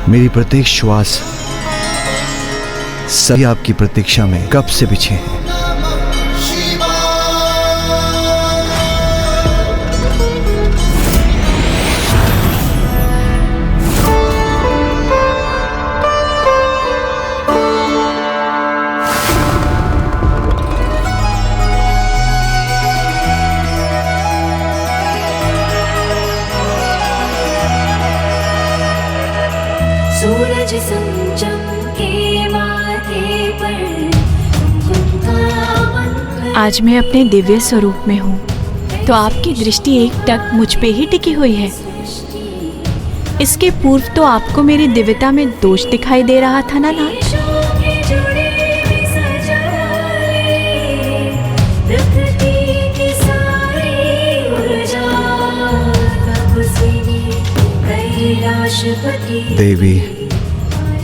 मेरी प्रत्येक श्वास सभी आपकी प्रतीक्षा में कब से बिछे हैं। सूरज समचमके माथे पर कुमकुम का मंगल। आज मैं अपने दिव्य स्वरूप में हूँ, तो आपकी दृष्टि एक टक मुझ पे ही टिकी हुई है। इसके पूर्व तो आपको मेरी दिव्यता में दोष दिखाई दे रहा था ना नाथ?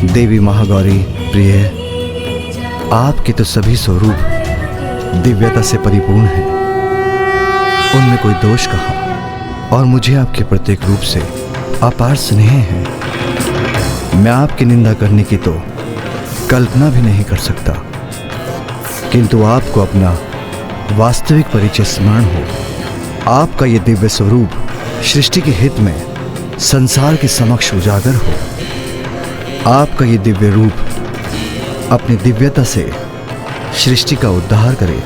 देवी महागौरी प्रिय, आपके तो सभी स्वरूप दिव्यता से परिपूर्ण हैं, उनमें कोई दोष कहाँ। और मुझे आपके प्रत्येक रूप से अपार स्नेह है। मैं आपकी निंदा करने की तो कल्पना भी नहीं कर सकता, किंतु आपको अपना वास्तविक परिचय स्मरण हो, आपका ये दिव्य स्वरूप सृष्टि के हित में संसार के समक्ष उजागर हो, आपका ये दिव्य रूप अपनी दिव्यता से सृष्टि का उद्धार करे,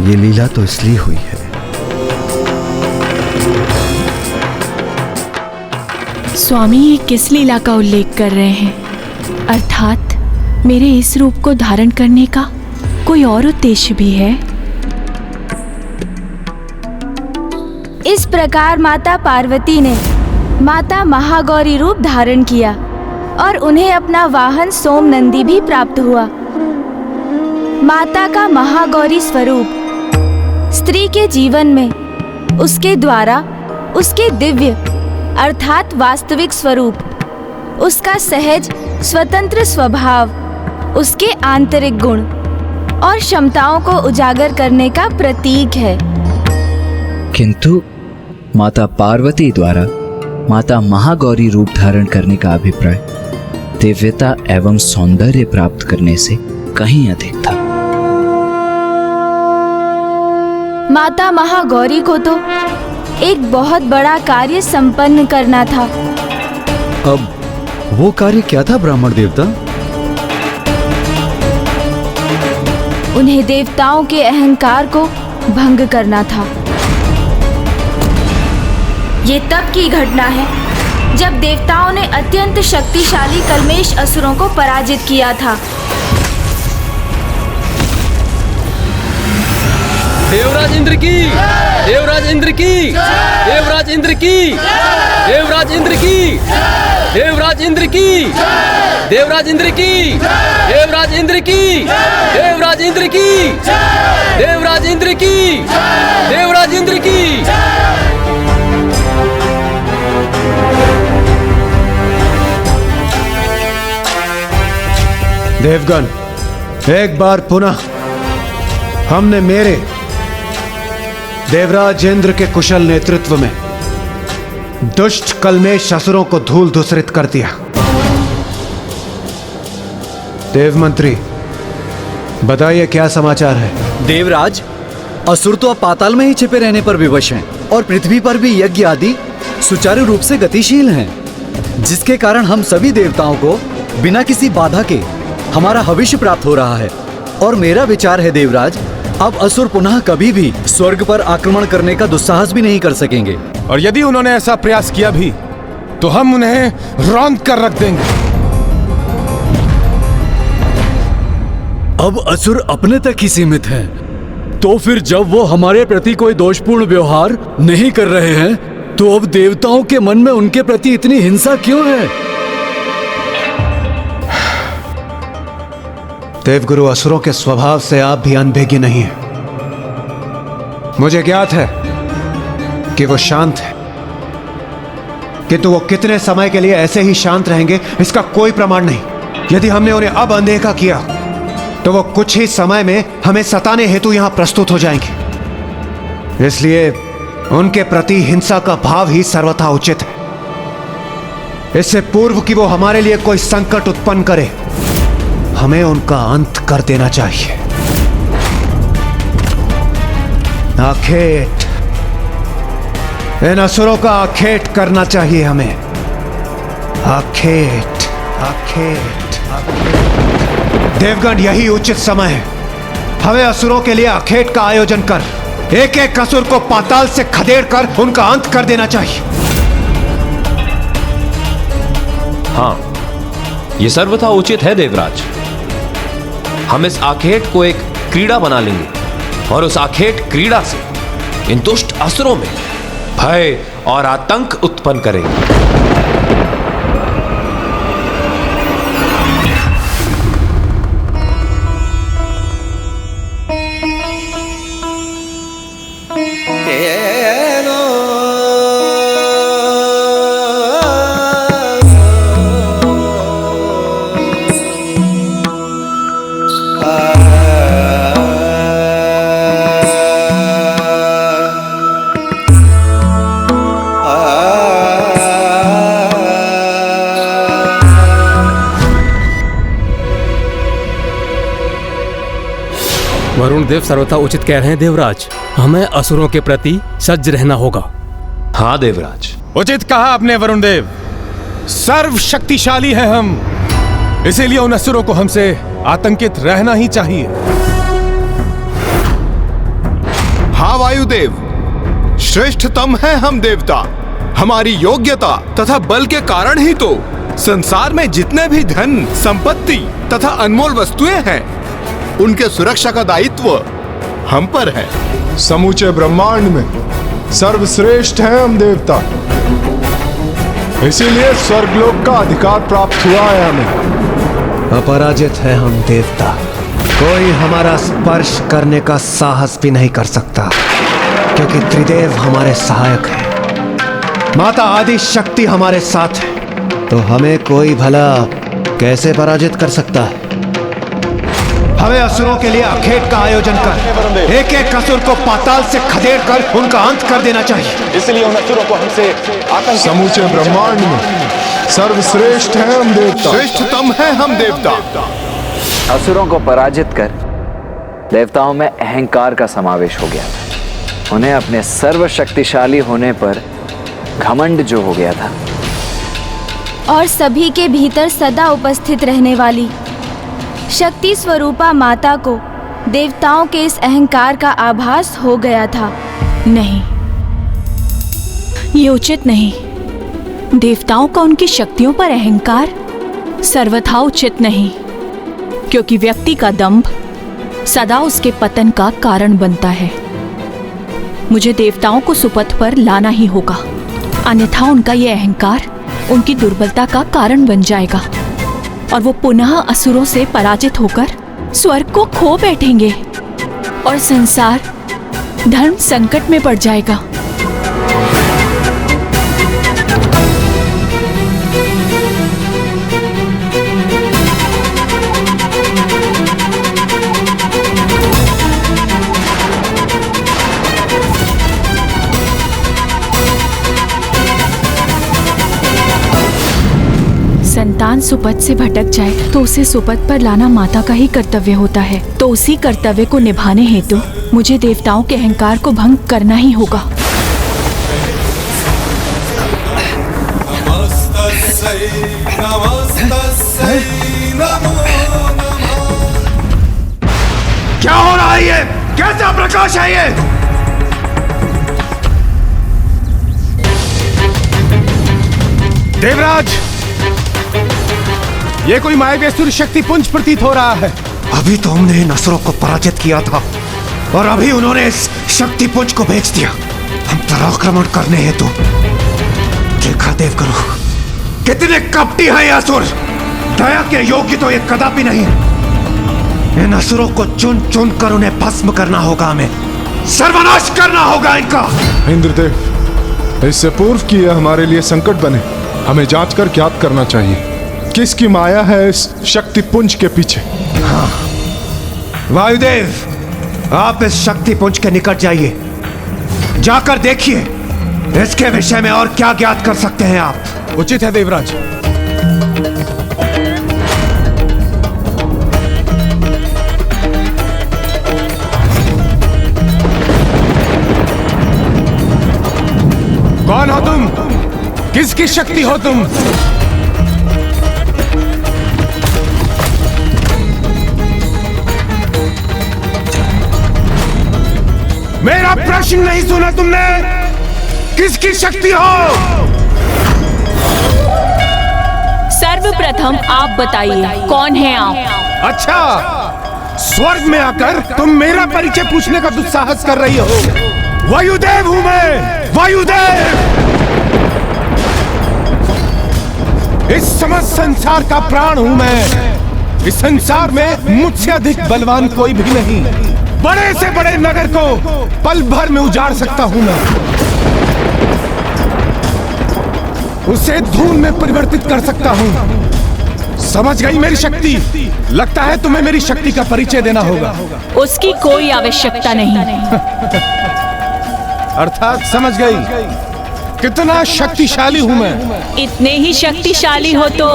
ये लीला तो इसलिए हुई है। स्वामी ये किस लीला का उल्लेख कर रहे हैं? अर्थात मेरे इस रूप को धारण करने का कोई और उद्देश्य भी है? इस प्रकार माता पार्वती ने माता महागौरी रूप धारण किया और उन्हें अपना वाहन सोम नंदी भी प्राप्त हुआ। माता का महागौरी स्वरूप स्त्री के जीवन में उसके द्वारा उसके दिव्य अर्थात वास्तविक स्वरूप, उसका सहज स्वतंत्र स्वभाव, उसके आंतरिक गुण और क्षमताओं को उजागर करने का प्रतीक है। किंतु माता पार्वती द्वारा माता महागौरी रूप धारण करने का अभिप्राय दिव्यता एवं सौंदर्य प्राप्त करने से कहीं अधिक था। माता महागौरी को तो एक बहुत बड़ा कार्य संपन्न करना था। अब वो कार्य क्या था ब्राह्मण देवता? उन्हें देवताओं के अहंकार को भंग करना था। ये तब की घटना है जब देवताओं ने अत्यंत शक्तिशाली कल्मेश असुरों को पराजित किया था। देवराज इंद्र की, देवराज इंद्र की, देवराज इंद्र की, देवराज इंद्र की, देवराज इंद्र की, देवराज इंद्र की, देवराज इंद्र की, देवराज इंद्र की, देवराज इंद्र की, देवराज इंद्र की। देवगण, एक बार पुनः हमने मेरे देवराज इंद्र के कुशल नेतृत्व में दुष्ट कल्मेश असुरों को धूल धूसरित कर दिया। देव मंत्री, बताइए क्या समाचार है? देवराज, असुर तो अब पाताल में ही छिपे रहने पर विवश हैं और पृथ्वी पर भी यज्ञ आदि सुचारू रूप से गतिशील हैं, जिसके कारण हम सभी देवताओं को बिना किसी बाधा के हमारा भविष्य प्राप्त हो रहा है। और मेरा विचार है देवराज, अब असुर पुनः कभी भी स्वर्ग पर आक्रमण करने का दुस्साहस भी नहीं कर सकेंगे। और यदि उन्होंने ऐसा प्रयास किया भी तो हम उन्हें रौंद कर रख देंगे। अब असुर अपने तक ही सीमित हैं, तो फिर जब वो हमारे प्रति कोई दोषपूर्ण व्यवहार नहीं कर रहे हैं, तो अब देवताओं के मन में उनके प्रति इतनी हिंसा क्यों है? देवगुरु, असुरों के स्वभाव से आप भी अनभिज्ञ नहीं हैं। मुझे ज्ञात है कि वो शांत है, किंतु वो कितने समय के लिए ऐसे ही शांत रहेंगे इसका कोई प्रमाण नहीं। यदि हमने उन्हें अब अनदेखा किया तो वो कुछ ही समय में हमें सताने हेतु यहां प्रस्तुत हो जाएंगे। इसलिए उनके प्रति हिंसा का भाव ही सर्वथा उचित है। इससे पूर्व कि वो हमारे लिए कोई संकट उत्पन्न करे, हमें उनका अंत कर देना चाहिए। आखेट, इन असुरों का आखेट करना चाहिए हमें। आखेट, आखेट, आखेट। देवगण, यही उचित समय है। हमें असुरों के लिए आखेट का आयोजन कर एक एक असुर को पाताल से खदेड़ कर उनका अंत कर देना चाहिए। हाँ, यह सर्वथा उचित है देवराज। हम इस आखेट को एक क्रीड़ा बना लेंगे और उस आखेट क्रीड़ा से इन दुष्ट असुरों में भय और आतंक उत्पन्न करेंगे। वरुण देव सर्वथा उचित कह रहे हैं देवराज। हमें असुरों के प्रति सज्ज रहना होगा। हाँ देवराज, उचित कहा आपने वरुण देव। सर्व शक्तिशाली है हम, इसीलिए उन असुरों को हमसे आतंकित रहना ही चाहिए। हाँ वायुदेव, श्रेष्ठतम है हम देवता। हमारी योग्यता तथा बल के कारण ही तो संसार में जितने भी धन, संपत्ति तथा अनमोल वस्तुएं हैं, उनके सुरक्षा का दायित्व हम पर है। समूचे ब्रह्मांड में सर्वश्रेष्ठ हैं हम देवता, इसीलिए स्वर्गलोक का अधिकार प्राप्त हुआ है हमें। अपराजित है हम देवता, कोई हमारा स्पर्श करने का साहस भी नहीं कर सकता, क्योंकि त्रिदेव हमारे सहायक हैं। माता आदि शक्ति हमारे साथ है, तो हमें कोई भला कैसे पराजित कर सकता है? हमें असुरों के लिए आखेट का आयोजन कर एक एक असुर को पाताल से खदेड़ कर उनका अंत कर देना चाहिए। इसलिए उन असुरों को हमसे आतंक। समूचे ब्रह्मांड में सर्वश्रेष्ठ है हम देवता, श्रेष्ठतम है हम देवता। असुरों को पराजित कर देवताओं में अहंकार का समावेश हो गया था। उन्हें अपने सर्वशक्तिशाली होने पर घमंड जो हो गया था, और सभी के भीतर सदा उपस्थित रहने वाली शक्ति स्वरूपा माता को देवताओं के इस अहंकार का आभास हो गया था। नहीं, ये उचित नहीं। देवताओं का उनकी शक्तियों पर अहंकार सर्वथा उचित नहीं, क्योंकि व्यक्ति का दंभ सदा उसके पतन का कारण बनता है। मुझे देवताओं को सुपथ पर लाना ही होगा, अन्यथा उनका ये अहंकार उनकी दुर्बलता का कारण बन जाएगा और वो पुनः असुरों से पराजित होकर स्वर्ग को खो बैठेंगे और संसार धर्म संकट में पड़ जाएगा। संतान सुपथ से भटक जाए तो उसे सुपथ पर लाना माता का ही कर्तव्य होता है। तो उसी कर्तव्य को निभाने हेतु मुझे देवताओं के अहंकार को भंग करना ही होगा। क्या हो रहा है ये? कैसा प्रकाश है ये? देवराज, ये कोई मायावी असुर शक्ति पुंज प्रतीत हो रहा है। अभी तो हमने इन असुरों को पराजित किया था और अभी उन्होंने इस शक्ति पुंज को भेज दिया हम पर आक्रमण करने हेतु। देखा देवगुरु, कितने कपटी हैं ये असुर। दया के योग्य तो ये कदापि नहीं। इन असुरों को चुन चुन कर उन्हें भस्म करना होगा, हमें सर्वनाश करना होगा इनका। इंद्रदेव, इससे पूर्व कि यह हमारे लिए संकट बने, हमें जांच कर ज्ञात करना चाहिए किसकी माया है इस शक्ति पुंज के पीछे। हाँ। वायुदेव, आप इस शक्ति पुंज के निकट जाइए, जाकर देखिए इसके विषय में और क्या ज्ञात कर सकते हैं आप। उचित है देवराज। कौन हो तुम? किसकी शक्ति हो तुम? मेरा प्रश्न नहीं सुना तुमने? किसकी शक्ति हो? सर्वप्रथम आप बताइए, कौन है आप? अच्छा, स्वर्ग में आकर तुम मेरा परिचय पूछने का दुस्साहस कर रही हो। वायुदेव हूं मैं, वायुदेव। इस समस्त संसार का प्राण हूं मैं। इस संसार में मुझसे अधिक बलवान कोई भी नहीं। बड़े से बड़े नगर को पल भर में उजाड़ सकता हूं मैं, उसे धूल में परिवर्तित कर सकता हूं। समझ गई मेरी शक्ति? लगता है तुम्हें मेरी शक्ति का परिचय देना होगा। उसकी कोई आवश्यकता नहीं। अर्थात समझ गई कितना शक्तिशाली हूं मैं। इतने ही शक्तिशाली हो तो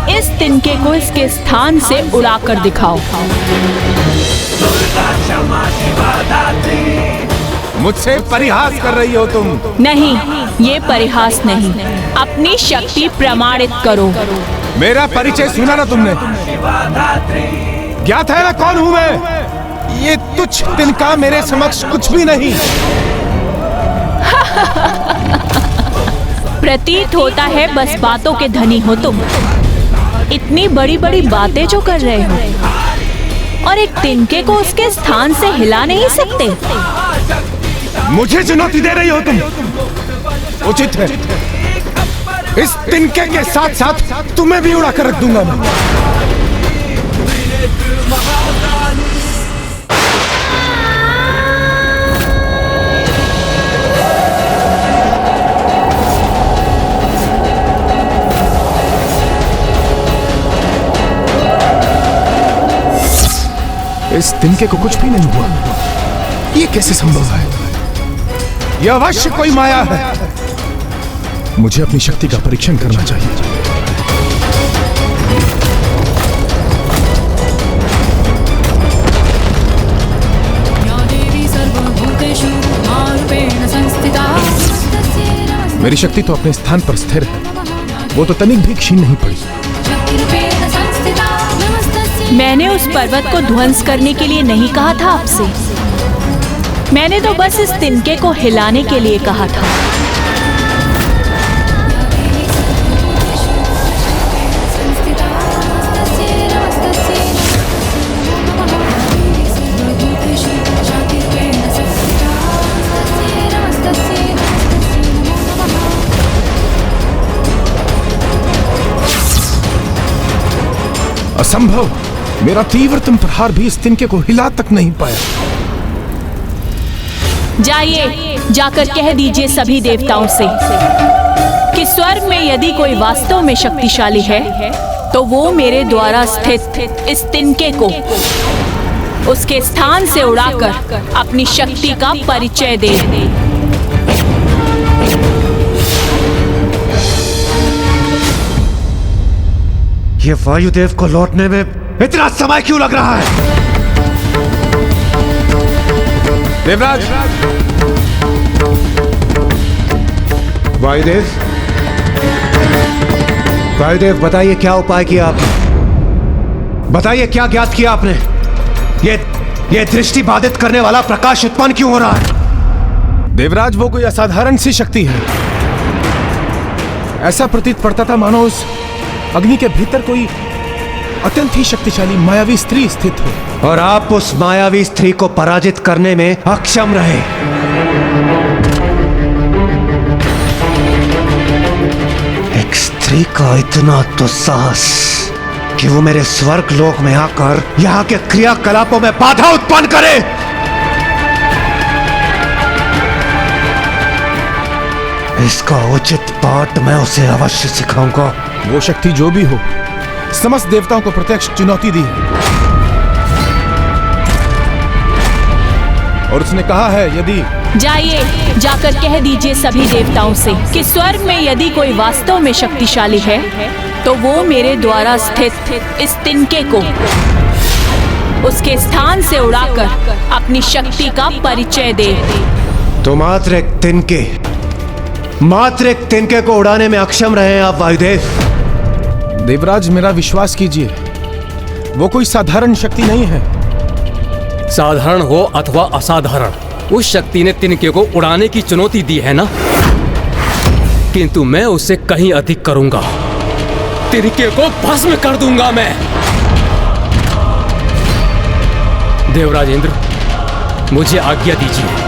इस तिनके को इसके स्थान से उड़ाकर दिखाओ। मुझसे परिहास कर रही हो तुम? नहीं, ये परिहास नहीं, अपनी शक्ति प्रमाणित करो। मेरा परिचय सुना ना तुमने? ज्ञात है ना कौन हूं मैं? ये तुच्छ तिनका मेरे समक्ष कुछ भी नहीं। प्रतीत होता है बस बातों के धनी हो तुम। इतनी बड़ी बड़ी बातें जो कर रहे हो और एक तिनके को उसके स्थान से हिला नहीं सकते। मुझे चुनौती दे रही हो तुम? उचित है, इस तिनके के साथ साथ तुम्हें भी उड़ा कर रख दूंगा मैं। इस तिनके को कुछ भी नहीं हुआ। ये कैसे संभव है? यह अवश्य कोई माया है। मुझे अपनी शक्ति का परीक्षण करना चाहिए। मेरी शक्ति तो अपने स्थान पर स्थिर है, वो तो तनिक भी क्षीण नहीं पड़ी। मैंने उस पर्वत को ध्वंस करने के लिए नहीं कहा था आपसे। मैंने तो बस इस तिनके को हिलाने के लिए कहा था। असंभव! मेरा तीव्रतम प्रहार भी इस तिनके को हिला तक नहीं पाया। जाइए, जाकर कह दीजिए सभी देवताओं से कि स्वर्ग में यदि कोई वास्तव में शक्तिशाली है तो वो मेरे द्वारा स्थित इस तिनके को उसके स्थान से उड़ाकर अपनी शक्ति का परिचय दे। ये वायुदेव को लौटने में इतना समय क्यों लग रहा है? देवराज! वायुदेव, वायुदेव बताइए क्या उपाय किया आपने? बताइए क्या ज्ञात किया आपने? ये दृष्टि बाधित करने वाला प्रकाश उत्पन्न क्यों हो रहा है? देवराज वो कोई असाधारण सी शक्ति है। ऐसा प्रतीत पड़ता था मानो उस अग्नि के भीतर कोई अत्यंत ही शक्तिशाली मायावी स्त्री स्थित हो। और आप उस मायावी स्त्री को पराजित करने में अक्षम रहे। एक स्त्री का इतना तो साहस कि वो मेरे स्वर्ग लोक में आकर यहाँ के क्रियाकलापों में बाधा उत्पन्न करे। इसका उचित पाठ मैं उसे अवश्य सिखाऊंगा। वो शक्ति जो भी हो, समस्त देवताओं को प्रत्यक्ष चुनौती दी है और उसने कहा है यदि जाइए, जाकर कह दीजिए सभी देवताओं से कि स्वर्ग में यदि कोई वास्तव में शक्तिशाली है तो वो मेरे द्वारा स्थित इस तिनके को उसके स्थान से उड़ाकर अपनी शक्ति का परिचय दे। तो मात्र एक तिनके को उड़ाने में अक्षम रहे हैं आप वायुदेव। देवराज, मेरा विश्वास कीजिए, वो कोई साधारण शक्ति नहीं है। साधारण हो अथवा असाधारण, उस शक्ति ने तिनके को उड़ाने की चुनौती दी है ना, किंतु मैं उससे कहीं अधिक करूंगा। तिनके को भस्म कर दूंगा मैं। देवराज इंद्र, मुझे आज्ञा दीजिए।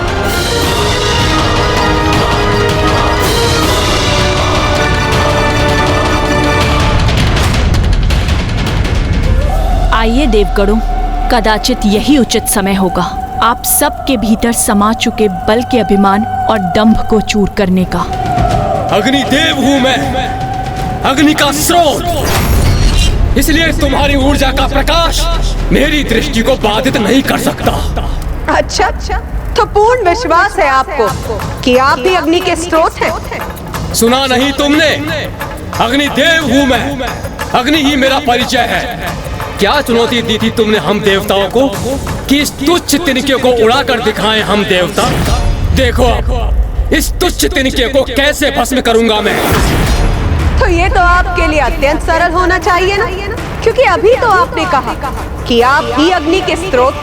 आइए देवगणों, कदाचित यही उचित समय होगा आप सबके भीतर समा चुके बल के अभिमान और दंभ को चूर करने का। अग्निदेव हूं मैं, अग्नि का स्रोत, इसलिए तुम्हारी ऊर्जा का प्रकाश मेरी दृष्टि को बाधित नहीं कर सकता। अच्छा, तो पूर्ण विश्वास है आपको कि आप भी अग्नि के स्रोत हैं। सुना नहीं तुमने? अग्निदेव हूं मैं, अग्नि ही मेरा परिचय है। क्या चुनौती दी थी तुमने हम देवताओं को कि इस तुच्छ तिनके को उड़ाकर दिखाएं हम देवता? देखो इस तुच्छ तिनके को कैसे भस्म करूंगा मैं। तो ये तो आपके लिए अत्यंत सरल होना चाहिए ना, क्योंकि अभी तो आपने कहा कि आप ही अग्नि के स्रोत।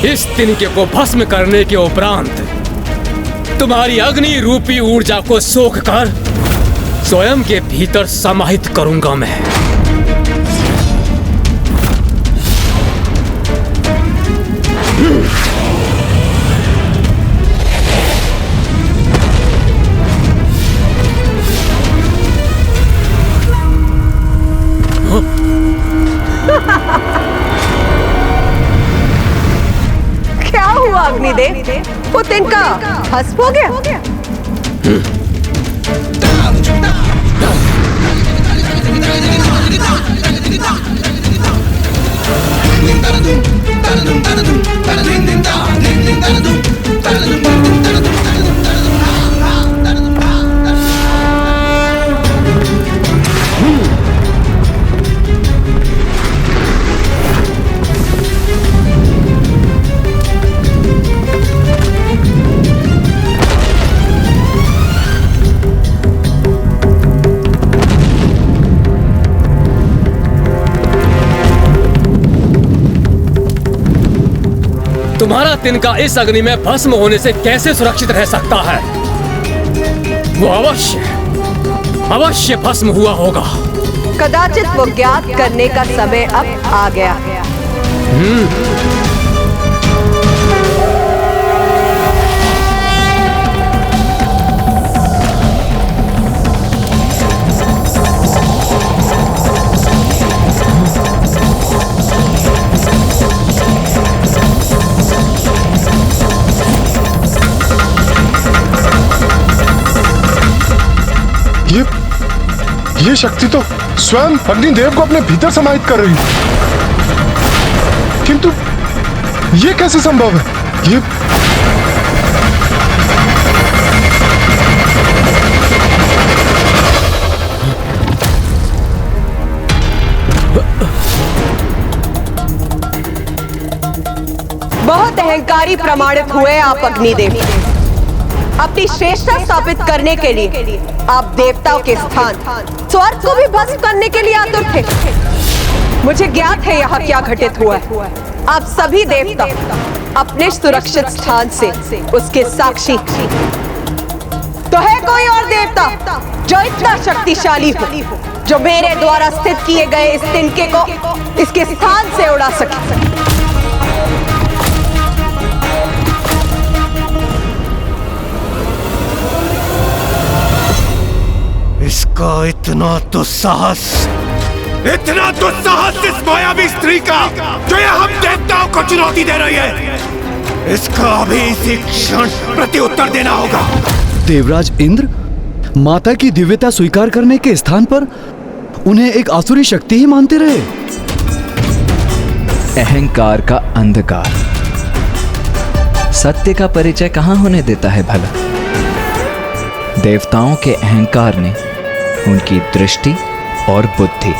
इस तिनके को भस्म करने के उपरांत तुम्हारी अग्नि रूपी ऊर्जा को सोख कर स्वयं के भीतर समाहित करूंगा मैं। क्या हुआ अग्निदेव? वो तिनका भस्म हो गया? तुम्हारा तिनका इस अग्नि में भस्म होने से कैसे सुरक्षित रह सकता है? वो अवश्य भस्म हुआ होगा। कदाचित वो ज्ञात करने का समय अब आ गया। ये शक्ति तो स्वयं अग्निदेव को अपने भीतर समाहित कर रही है, किंतु ये कैसे संभव है? ये बहुत अहंकारी प्रमाणित हुए आप अग्निदेव। अपनी श्रेष्ठता स्थापित करने के लिए आप देवताओं के स्थान स्वर्ग को भी भस्म करने के लिए आतुर थे। मुझे ज्ञात है यहाँ क्या घटित हुआ है। आप सभी देवता अपने सुरक्षित स्थान से उसके साक्षी। तो है कोई और देवता जो इतना शक्तिशाली हो, जो मेरे द्वारा स्थित किए गए इस तिनके को इसके स्थान से उड़ा सके? इसका इतना दुस्साहस इस मायावी स्त्री का जो ये हम देवताओं को चुनौती दे रही है, इसका अभी इसी क्षण प्रत्युत्तर देना होगा। देवराज इंद्र माता की दिव्यता स्वीकार करने के स्थान पर उन्हें एक आसुरी शक्ति ही मानते रहे। अहंकार का अंधकार सत्य का परिचय कहां होने देता है भला। देवताओं के अहंकार ने उनकी दृष्टि और बुद्धि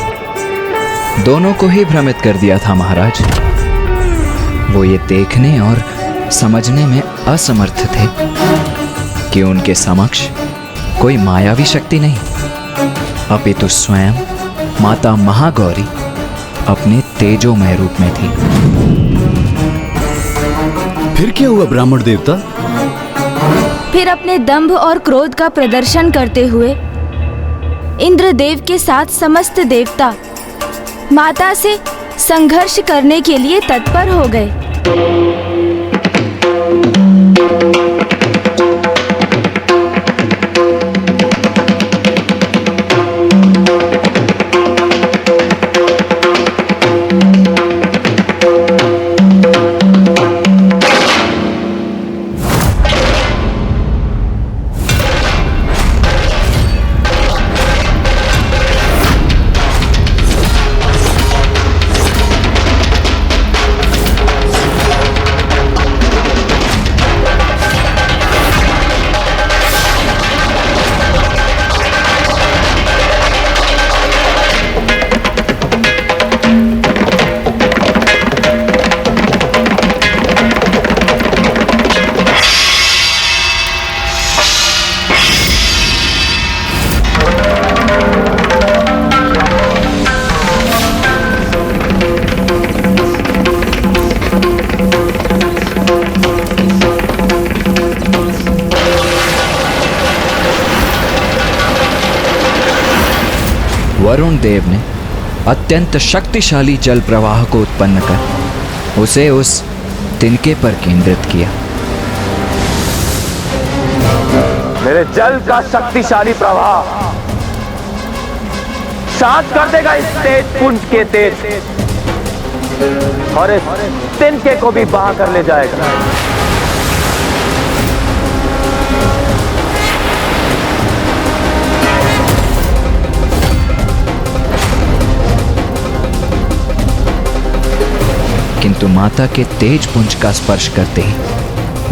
दोनों को ही भ्रमित कर दिया था महाराज। वो ये देखने और समझने में असमर्थ थे कि उनके समक्ष कोई मायावी शक्ति नहीं, अपितु स्वयं माता महागौरी अपने तेजोमय रूप में थी। फिर क्या हुआ ब्राह्मण देवता? फिर अपने दंभ और क्रोध का प्रदर्शन करते हुए इंद्रदेव के साथ समस्त देवता माता से संघर्ष करने के लिए तत्पर हो गए। वरुण देव ने अत्यंत शक्तिशाली जल प्रवाह को उत्पन्न कर उसे उस तिनके पर केंद्रित किया। मेरे जल का शक्तिशाली प्रवाह शांत कर देगा इस तेज पुंज के तेज और इस तिनके को भी बहा कर ले जाएगा। किंतु माता के तेज पुंज का स्पर्श करते ही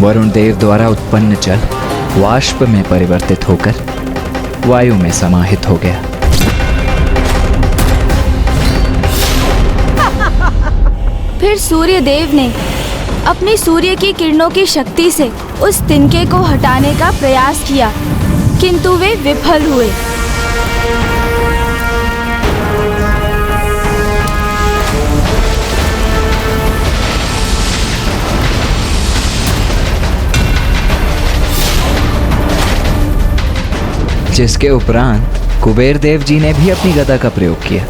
वरुण देव द्वारा उत्पन्न जल वाष्प में परिवर्तित होकर वायु में समाहित हो गया। फिर सूर्य देव ने अपनी सूर्य की किरणों की शक्ति से उस तिनके को हटाने का प्रयास किया, किंतु वे विफल हुए। जिसके उपरांत कुबेर देव जी ने भी अपनी गदा का प्रयोग किया।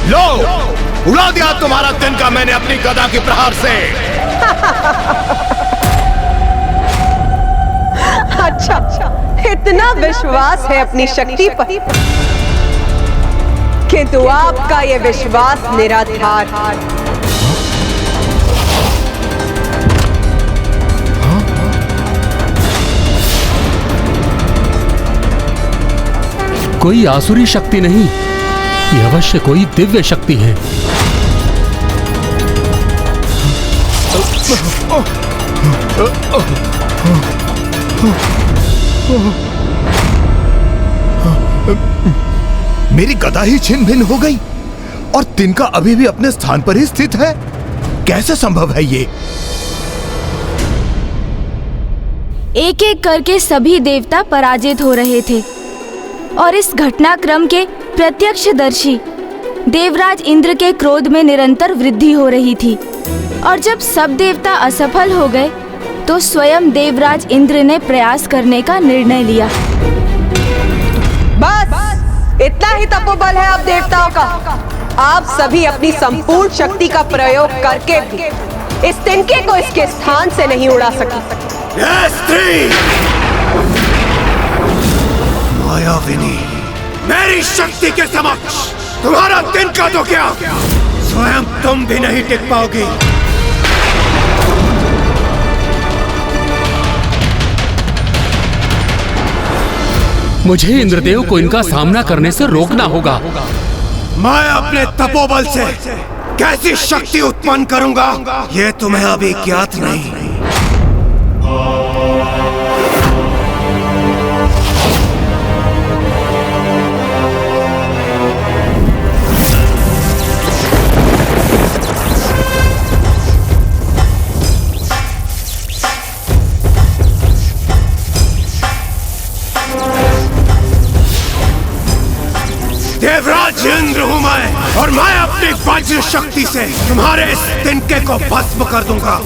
लो, उड़ा दिया तुम्हारा तिनका मैंने अपनी गदा के प्रहार से। अच्छा, इतना विश्वास है अपनी शक्ति पर, किंतु आपका ये विश्वास निराधार। कोई आसुरी शक्ति नहीं, ये अवश्य कोई दिव्य शक्ति है। मेरी गदा ही छिन्न भिन्न हो गई और तिनका अभी भी अपने स्थान पर ही स्थित है। कैसे संभव है ये? एक एक करके सभी देवता पराजित हो रहे थे और इस घटनाक्रम के प्रत्यक्षदर्शी देवराज इंद्र के क्रोध में निरंतर वृद्धि हो रही थी। और जब सब देवता असफल हो गए तो स्वयं देवराज इंद्र ने प्रयास करने का निर्णय लिया। बस इतना ही तपोबल है आप देवताओं का। आप सभी अपनी संपूर्ण शक्ति का प्रयोग करके भी इस तिनके को इसके स्थान से नहीं उड़ा सके। मायाविनी, मेरी शक्ति के समक्ष तुम्हारा तिनका तो क्या, स्वयं तुम भी नहीं टिक पाओगी। मुझे इंद्रदेव को इनका सामना करने से रोकना होगा। मैं अपने तपोबल से कैसी शक्ति उत्पन्न करूंगा ये तुम्हें अभी ज्ञात नहीं। देवराज इंद्र हूं मैं और मैं अपनी वज्र शक्ति से तुम्हारे इस तिनके को भस्म कर दूंगा।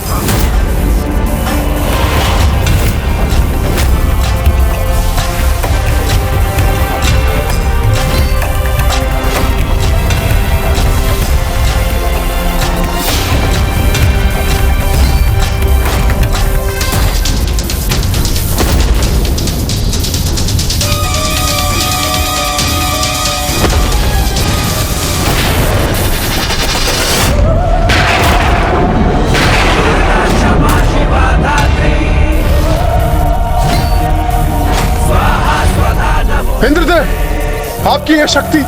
इंद्रदेव, आपकी यह शक्ति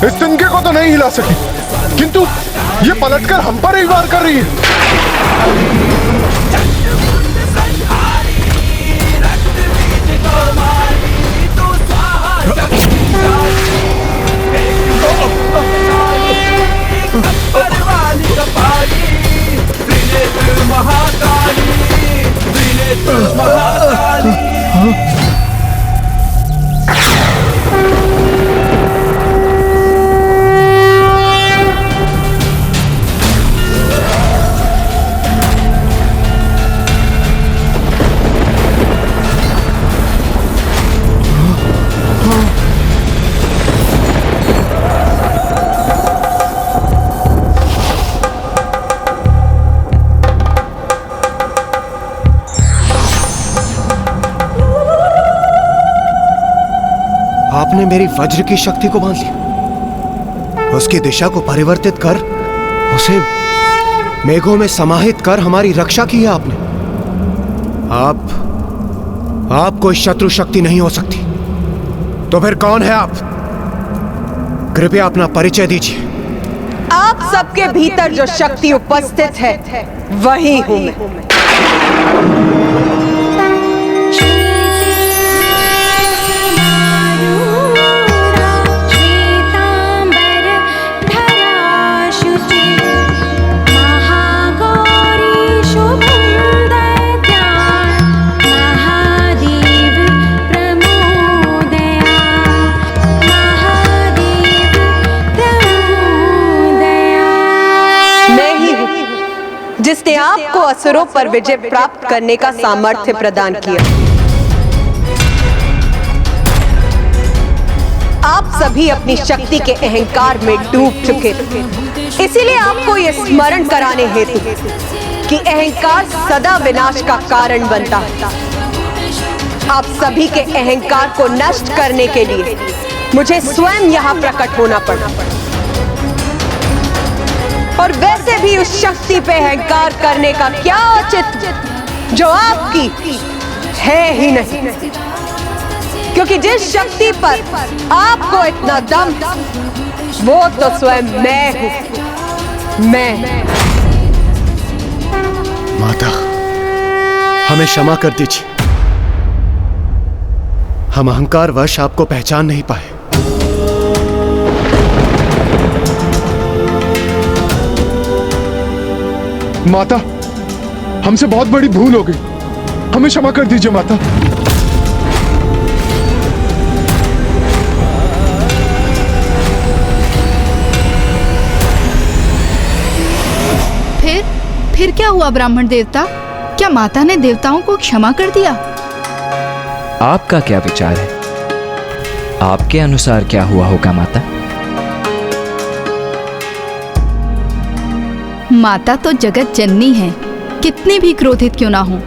इस तिनके को तो नहीं हिला सकी, किंतु ये पलटकर हम पर ही वार कर रही है। आपने मेरी वज्र की शक्ति को बांध लिया, उसकी दिशा को परिवर्तित कर उसे मेघों में समाहित कर हमारी रक्षा की है आपने। आप कोई शत्रु शक्ति नहीं हो सकती, तो फिर कौन है आप? कृपया अपना परिचय दीजिए। आप सबके भीतर जो शक्ति उपस्थित है वही हूं मैं। जिसने आपको असुरों पर विजय प्राप्त करने का सामर्थ्य प्रदान किया। आप सभी अपनी शक्ति के अहंकार में डूब चुके थे, इसीलिए आपको यह स्मरण कराने हेतु कि अहंकार सदा विनाश का कारण बनता है। आप सभी के अहंकार को नष्ट करने के लिए मुझे स्वयं यहाँ प्रकट होना पड़ा, और वैसे भी उस शक्ति पे अहंकार करने का क्या औचित्य जो आपकी है ही नहीं, क्योंकि जिस शक्ति पर आपको इतना दम वो तो स्वयं मैं हूं। मैं माता, हमें क्षमा कर दीजिए। हम अहंकारवश आपको पहचान नहीं पाए। माता, हमसे बहुत बड़ी भूल हो गई, हमें क्षमा कर दीजिए माता। फिर क्या हुआ ब्राह्मण देवता? क्या माता ने देवताओं को क्षमा कर दिया? आपका क्या विचार है? आपके अनुसार क्या हुआ होगा माता? माता तो जगत जननी है, कितनी भी क्रोधित क्यों ना हो,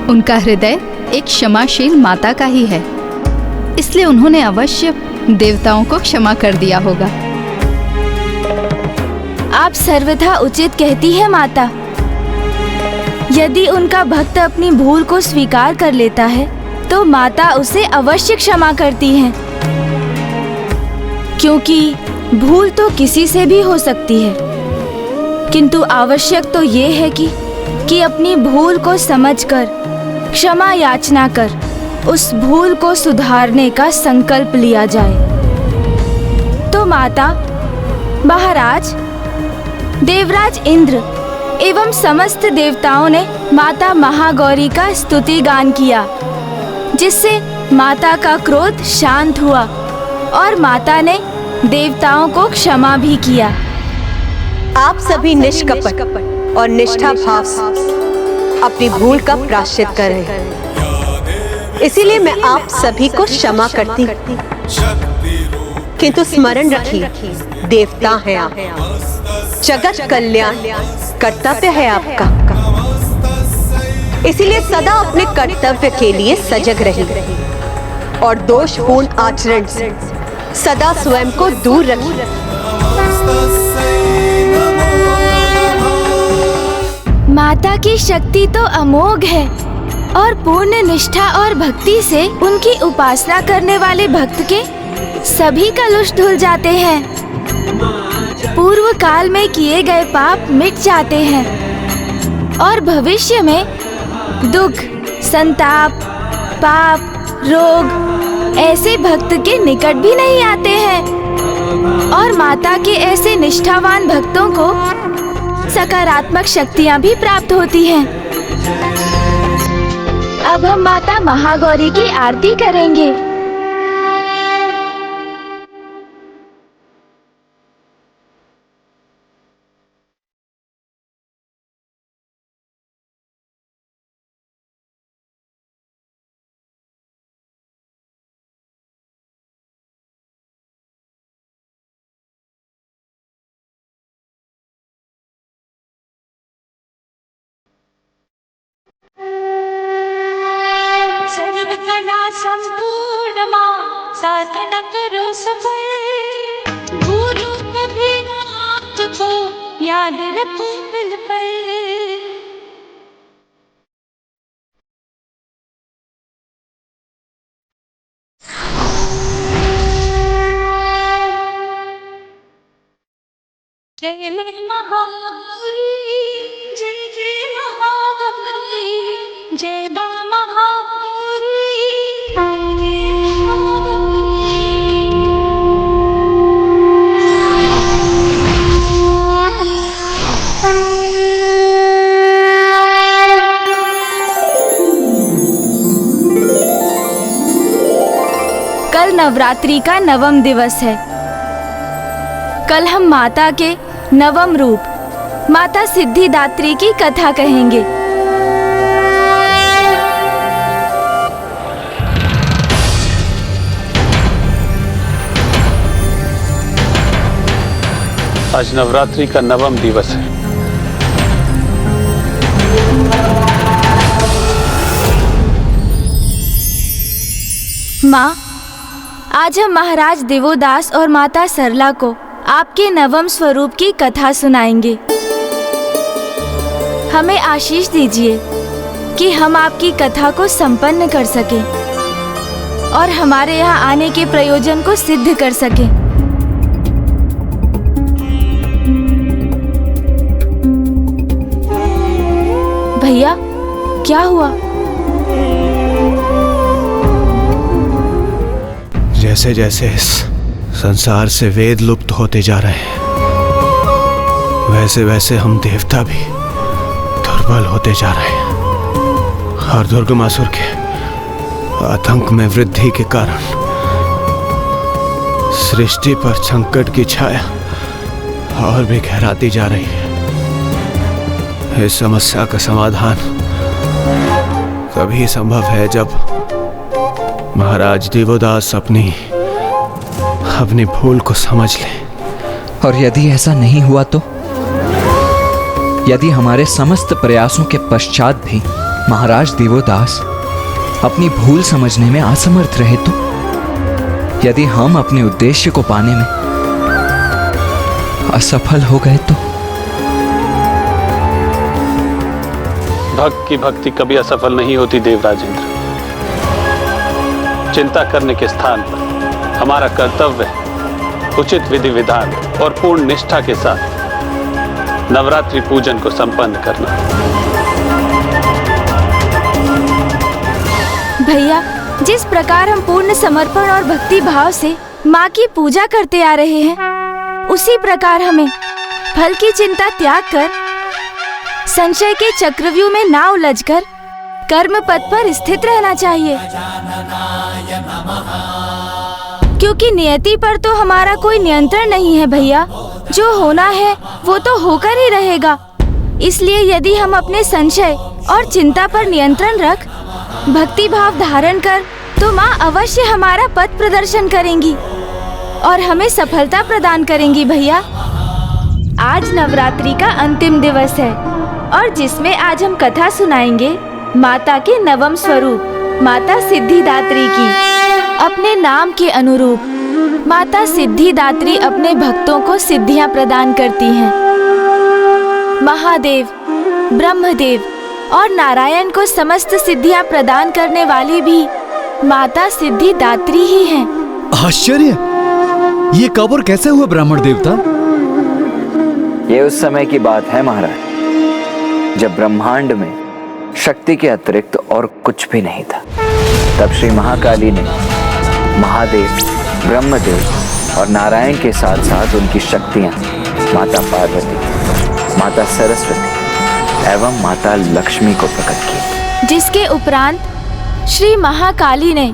उनका हृदय एक क्षमाशील माता का ही है, इसलिए उन्होंने अवश्य देवताओं को क्षमा कर दिया होगा। आप सर्वथा उचित कहती है माता। यदि उनका भक्त अपनी भूल को स्वीकार कर लेता है तो माता उसे अवश्य क्षमा करती हैं, क्योंकि भूल तो किसी से भी हो सकती है, किंतु आवश्यक तो ये है कि अपनी भूल को समझकर क्षमा याचना कर उस भूल को सुधारने का संकल्प लिया जाए। तो माता, महाराज, देवराज इंद्र एवं समस्त देवताओं ने माता महागौरी का स्तुति गान किया, जिससे माता का क्रोध शांत हुआ और माता ने देवताओं को क्षमा भी किया। आप सभी निष्कपट और निष्ठा भाव से अपनी भूल का प्रायश्चित कर रहे हैं, इसीलिए मैं आप सभी को क्षमा करती हूँ। किंतु स्मरण रखिए, देवता हैं आप, जगत कल्याण कर्तव्य है आपका, इसीलिए सदा अपने कर्तव्य के लिए सजग रहिए और दोषपूर्ण आचरण से सदा स्वयं को दूर रखिए। माता की शक्ति तो अमोघ है और पूर्ण निष्ठा और भक्ति से उनकी उपासना करने वाले भक्त के सभी कलुष धुल जाते हैं। पूर्व काल में किए गए पाप मिट जाते हैं और भविष्य में दुख, संताप, पाप, रोग ऐसे भक्त के निकट भी नहीं आते हैं और माता के ऐसे निष्ठावान भक्तों को सकारात्मक शक्तियां भी प्राप्त होती हैं। अब हम माता महागौरी की आरती करेंगे। संपूर्ण मां साधना करो सफल, गुरु कभी आपको याद रखो पल पल। जय महागौरी, जय जय महागौरी, जय महागौरी। कल नवरात्रि का नवम दिवस है। कल हम माता के नवम रूप माता सिद्धिदात्री की कथा कहेंगे। आज नवरात्रि का नवम दिवस है। माँ, आज हम महाराज देवोदास और माता सरला को आपके नवम स्वरूप की कथा सुनाएंगे। हमें आशीष दीजिए कि हम आपकी कथा को संपन्न कर सकें और हमारे यहाँ आने के प्रयोजन को सिद्ध कर सकें। भैया, क्या हुआ? जैसे जैसे इस संसार से वेद लुप्त होते जा रहे हैं, वैसे वैसे हम देवता भी दुर्बल होते जा रहे हैं। और दुर्गमासुर के आतंक में वृद्धि के कारण सृष्टि पर संकट की छाया और भी गहराती जा रही है। इस समस्या का समाधान तभी संभव है जब महाराज देवोदास अपनी भूल को समझ लें। और यदि ऐसा नहीं हुआ तो? यदि हमारे समस्त प्रयासों के पश्चात भी महाराज देवोदास अपनी भूल समझने में असमर्थ रहे तो? यदि हम अपने उद्देश्य को पाने में असफल हो गए तो? भक्त की भक्ति कभी असफल नहीं होती देवराजेंद्र। चिंता करने के स्थान पर हमारा कर्तव्य है उचित विधि विधान और पूर्ण निष्ठा के साथ नवरात्रि पूजन को संपन्न करना। भैया, जिस प्रकार हम पूर्ण समर्पण और भक्ति भाव से माँ की पूजा करते आ रहे हैं, उसी प्रकार हमें फल की चिंता त्याग कर संशय के चक्रव्यूह में ना उलझकर कर्म पथ पर स्थित रहना चाहिए। क्योंकि नियति पर तो हमारा कोई नियंत्रण नहीं है भैया। जो होना है वो तो होकर ही रहेगा। इसलिए यदि हम अपने संशय और चिंता पर नियंत्रण रख भक्ति भाव धारण कर, तो माँ अवश्य हमारा पथ प्रदर्शन करेंगी और हमें सफलता प्रदान करेंगी भैया। आज नवरात्रि का अंतिम दिवस है और जिसमें आज हम कथा सुनाएंगे माता के नवम स्वरूप माता सिद्धिदात्री की। अपने नाम के अनुरूप माता सिद्धिदात्री अपने भक्तों को सिद्धियां प्रदान करती हैं। महादेव, ब्रह्मदेव और नारायण को समस्त सिद्धियां प्रदान करने वाली भी माता सिद्धिदात्री ही हैं। आश्चर्य! ये कब और कैसे हुआ ब्राह्मण देवता? ये उस समय की बात है महाराज, जब ब्रह्मांड में शक्ति के अतिरिक्त और कुछ भी नहीं था। तब श्री महाकाली ने महादेव, ब्रह्मदेव और नारायण के साथ साथ उनकी शक्तियां माता पार्वती, माता सरस्वती एवं माता लक्ष्मी को प्रकट की। जिसके उपरांत श्री महाकाली ने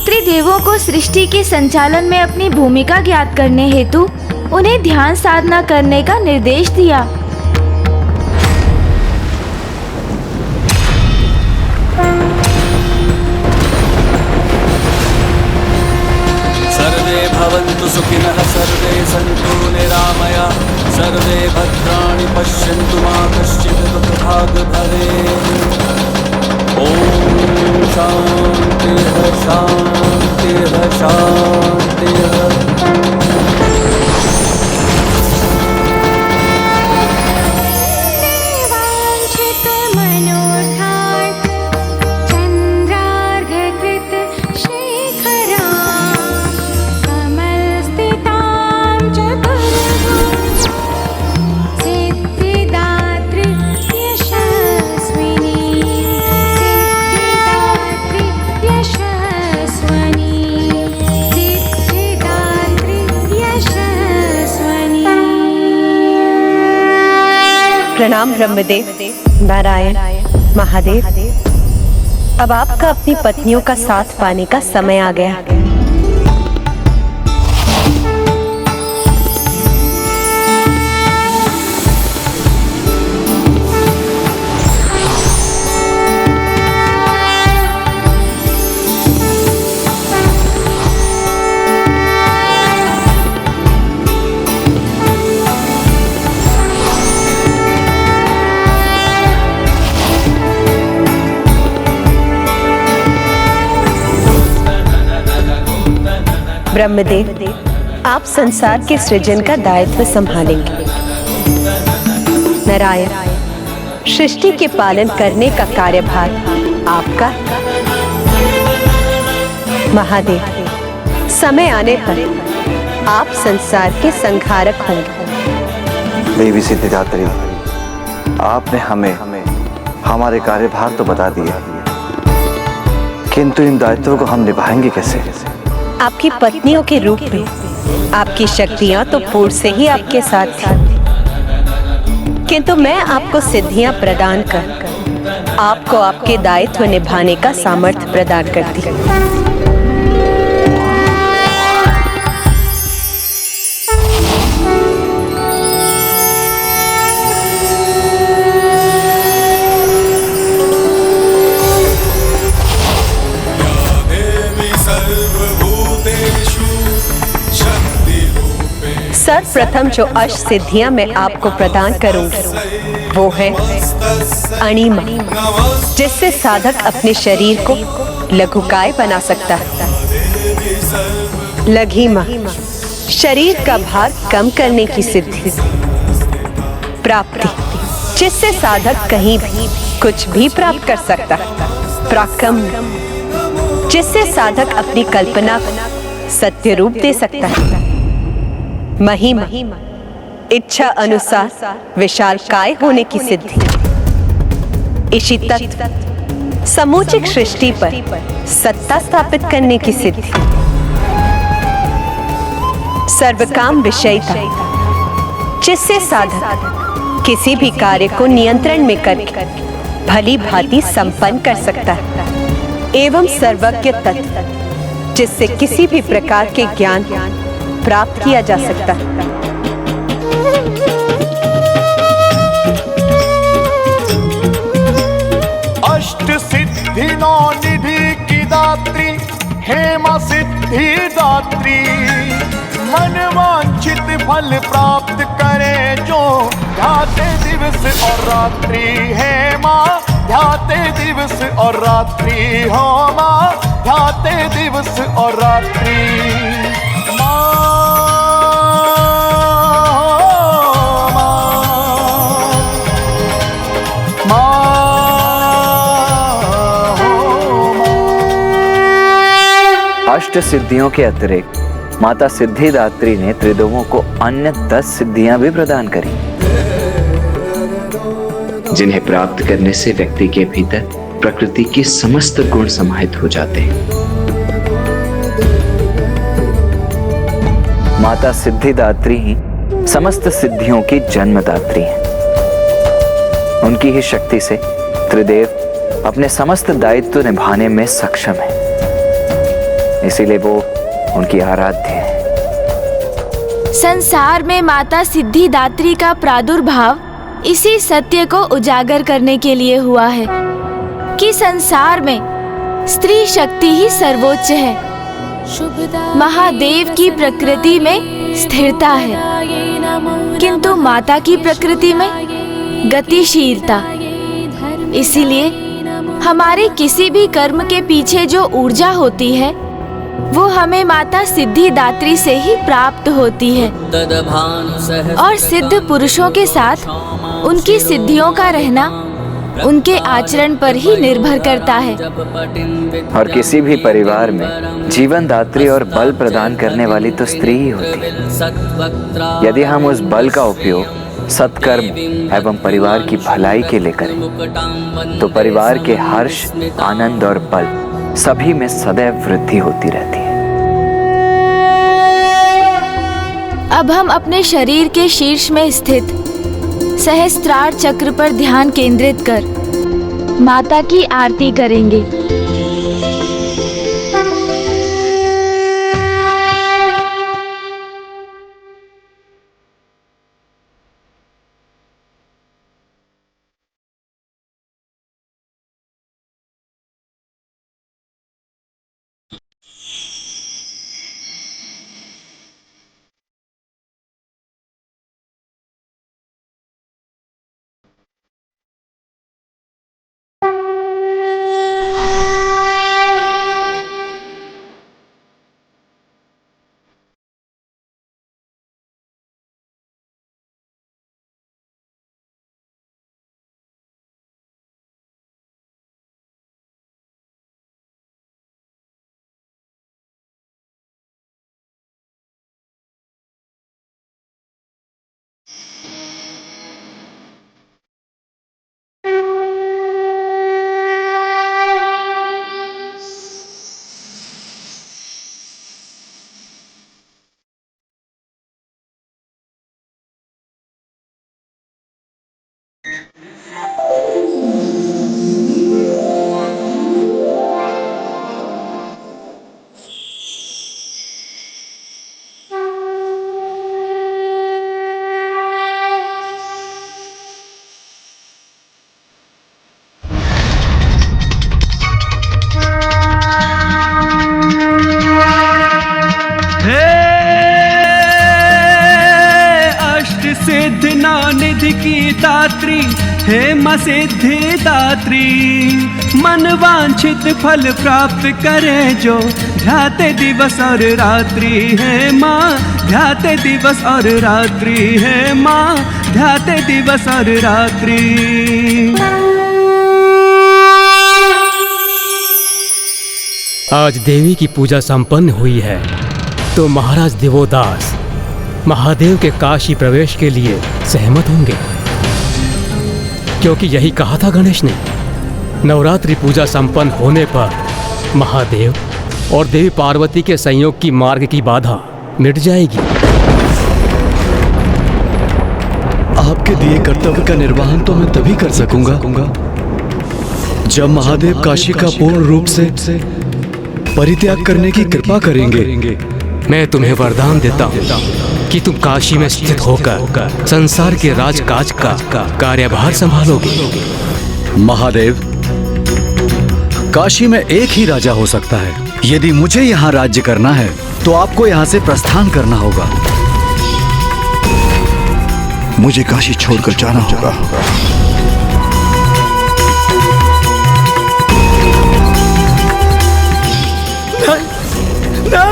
त्रिदेवों को सृष्टि के संचालन में अपनी भूमिका ज्ञात करने हेतु उन्हें ध्यान साधना करने का निर्देश दिया। सर्वे भवन्तु सुखिनः, सर्वे सन्तु निरामया, सर्वे भद्राणि पश्यन्तु मा कश्चित् दुःखभाग् भवेत्। ॐ शान्तिः शान्तिः शान्तिः। प्रणाम ब्रह्मदेव, नारायण, महादेव। अब आपका अपनी पत्नियों का साथ पाने का समय आ गया। ब्रह्मदेव, आप संसार के सृजन का दायित्व संभालेंगे। नारायण, सृष्टि के पालन करने का कार्यभार आपका। महादेव, समय आने पर आप संसार के संहारक होंगे। देवी सिद्धिदात्री, आपने हमें हमारे कार्यभार तो बता दिए, किंतु इन दायित्वों को हम निभाएंगे कैसे? आपकी पत्नियों के रूप में आपकी शक्तियां तो पूर्व से ही आपके साथ थी, किंतु मैं आपको सिद्धियां प्रदान कर आपको आपके दायित्व निभाने का सामर्थ्य प्रदान करती हूँ। सर्वप्रथम जो अष्ट सिद्धियां मैं आपको प्रदान करूंगी वो है अणिमा, जिससे साधक अपने शरीर को लघुकाय बना सकता है। लघिमा, शरीर का भार कम करने की सिद्धि। प्राप्ति, जिससे साधक कहीं भी कुछ भी प्राप्त कर सकता है। प्राकम, जिससे साधक अपनी कल्पना को सत्य रूप दे सकता है। महिमा, इच्छा अनुसार विशाल काय होने की सिद्धि। इशितत्व, समूचिक सृष्टि पर सत्ता स्थापित करने की सिद्धि। सर्वकाम विषयता, जिससे साधक किसी भी कार्य को नियंत्रण में करके भली भांति संपन्न कर सकता है। एवं सर्वज्ञ तत्व, जिससे किसी भी प्रकार के ज्ञान प्राप्त किया जा सकता है। अष्ट सिद्धि नौ निधि की दात्री, हेमा सिद्धि दात्री, मन वांछित फल प्राप्त करे जो ध्याते दिवस और रात्रि। हेमा ध्याते दिवस और रात्रि, हो मां ध्याते दिवस और रात्रि। अष्ट सिद्धियों के अतिरिक्त माता सिद्धिदात्री ने त्रिदेवों को अन्य 10 सिद्धियां भी प्रदान करी, जिन्हें प्राप्त करने से व्यक्ति के भीतर प्रकृति के समस्त गुण समाहित हो जाते हैं। माता सिद्धिदात्री ही समस्त सिद्धियों की जन्मदात्री हैं। उनकी ही शक्ति से त्रिदेव अपने समस्त दायित्व निभाने में सक्षम है, इसीलिए वो उनकी आराध्य है। संसार में माता सिद्धिदात्री का प्रादुर्भाव इसी सत्य को उजागर करने के लिए हुआ है कि संसार में स्त्री शक्ति ही सर्वोच्च है। महादेव की प्रकृति में स्थिरता है, किंतु माता की प्रकृति में गतिशीलता। इसीलिए हमारे किसी भी कर्म के पीछे जो ऊर्जा होती है वो हमें माता सिद्धिदात्री से ही प्राप्त होती है। और सिद्ध पुरुषों के साथ उनकी सिद्धियों का रहना उनके आचरण पर ही निर्भर करता है। और किसी भी परिवार में जीवन दात्री और बल प्रदान करने वाली तो स्त्री ही होती है। यदि हम उस बल का उपयोग सत्कर्म एवं परिवार की भलाई के लिए करें तो परिवार के हर्ष, आनंद और बल सभी में सदैव वृद्धि होती रहती है। अब हम अपने शरीर के शीर्ष में स्थित सहस्त्रार चक्र पर ध्यान केंद्रित कर माता की आरती करेंगे। सिद्धि की दात्री, हे माँ सिद्धिदात्री। मन वांछित फल प्राप्त करे जो, ध्याते दिवस और रात्रि, हे माँ ध्याते दिवस और रात्रि, हे माँ ध्याते दिवस और रात्रि। आज देवी की पूजा संपन्न हुई है तो महाराज देवोदास महादेव के काशी प्रवेश के लिए सहमत होंगे, क्योंकि यही कहा था गणेश ने। नवरात्रि पूजा संपन्न होने पर महादेव और देवी पार्वती के संयोग की मार्ग की बाधा मिट जाएगी। आपके दिए कर्तव्य का निर्वहन तो मैं तभी कर सकूंगा जब महादेव काशी का पूर्ण रूप से परित्याग करने की कृपा करेंगे। मैं तुम्हें वरदान देता हूँ कि तुम काशी में स्थित होकर संसार के राजकाज का कार्यभार संभालोगे। महादेव, काशी में एक ही राजा हो सकता है। यदि मुझे यहाँ राज्य करना है तो आपको यहाँ से प्रस्थान करना होगा। मुझे काशी छोड़कर जाना होगा।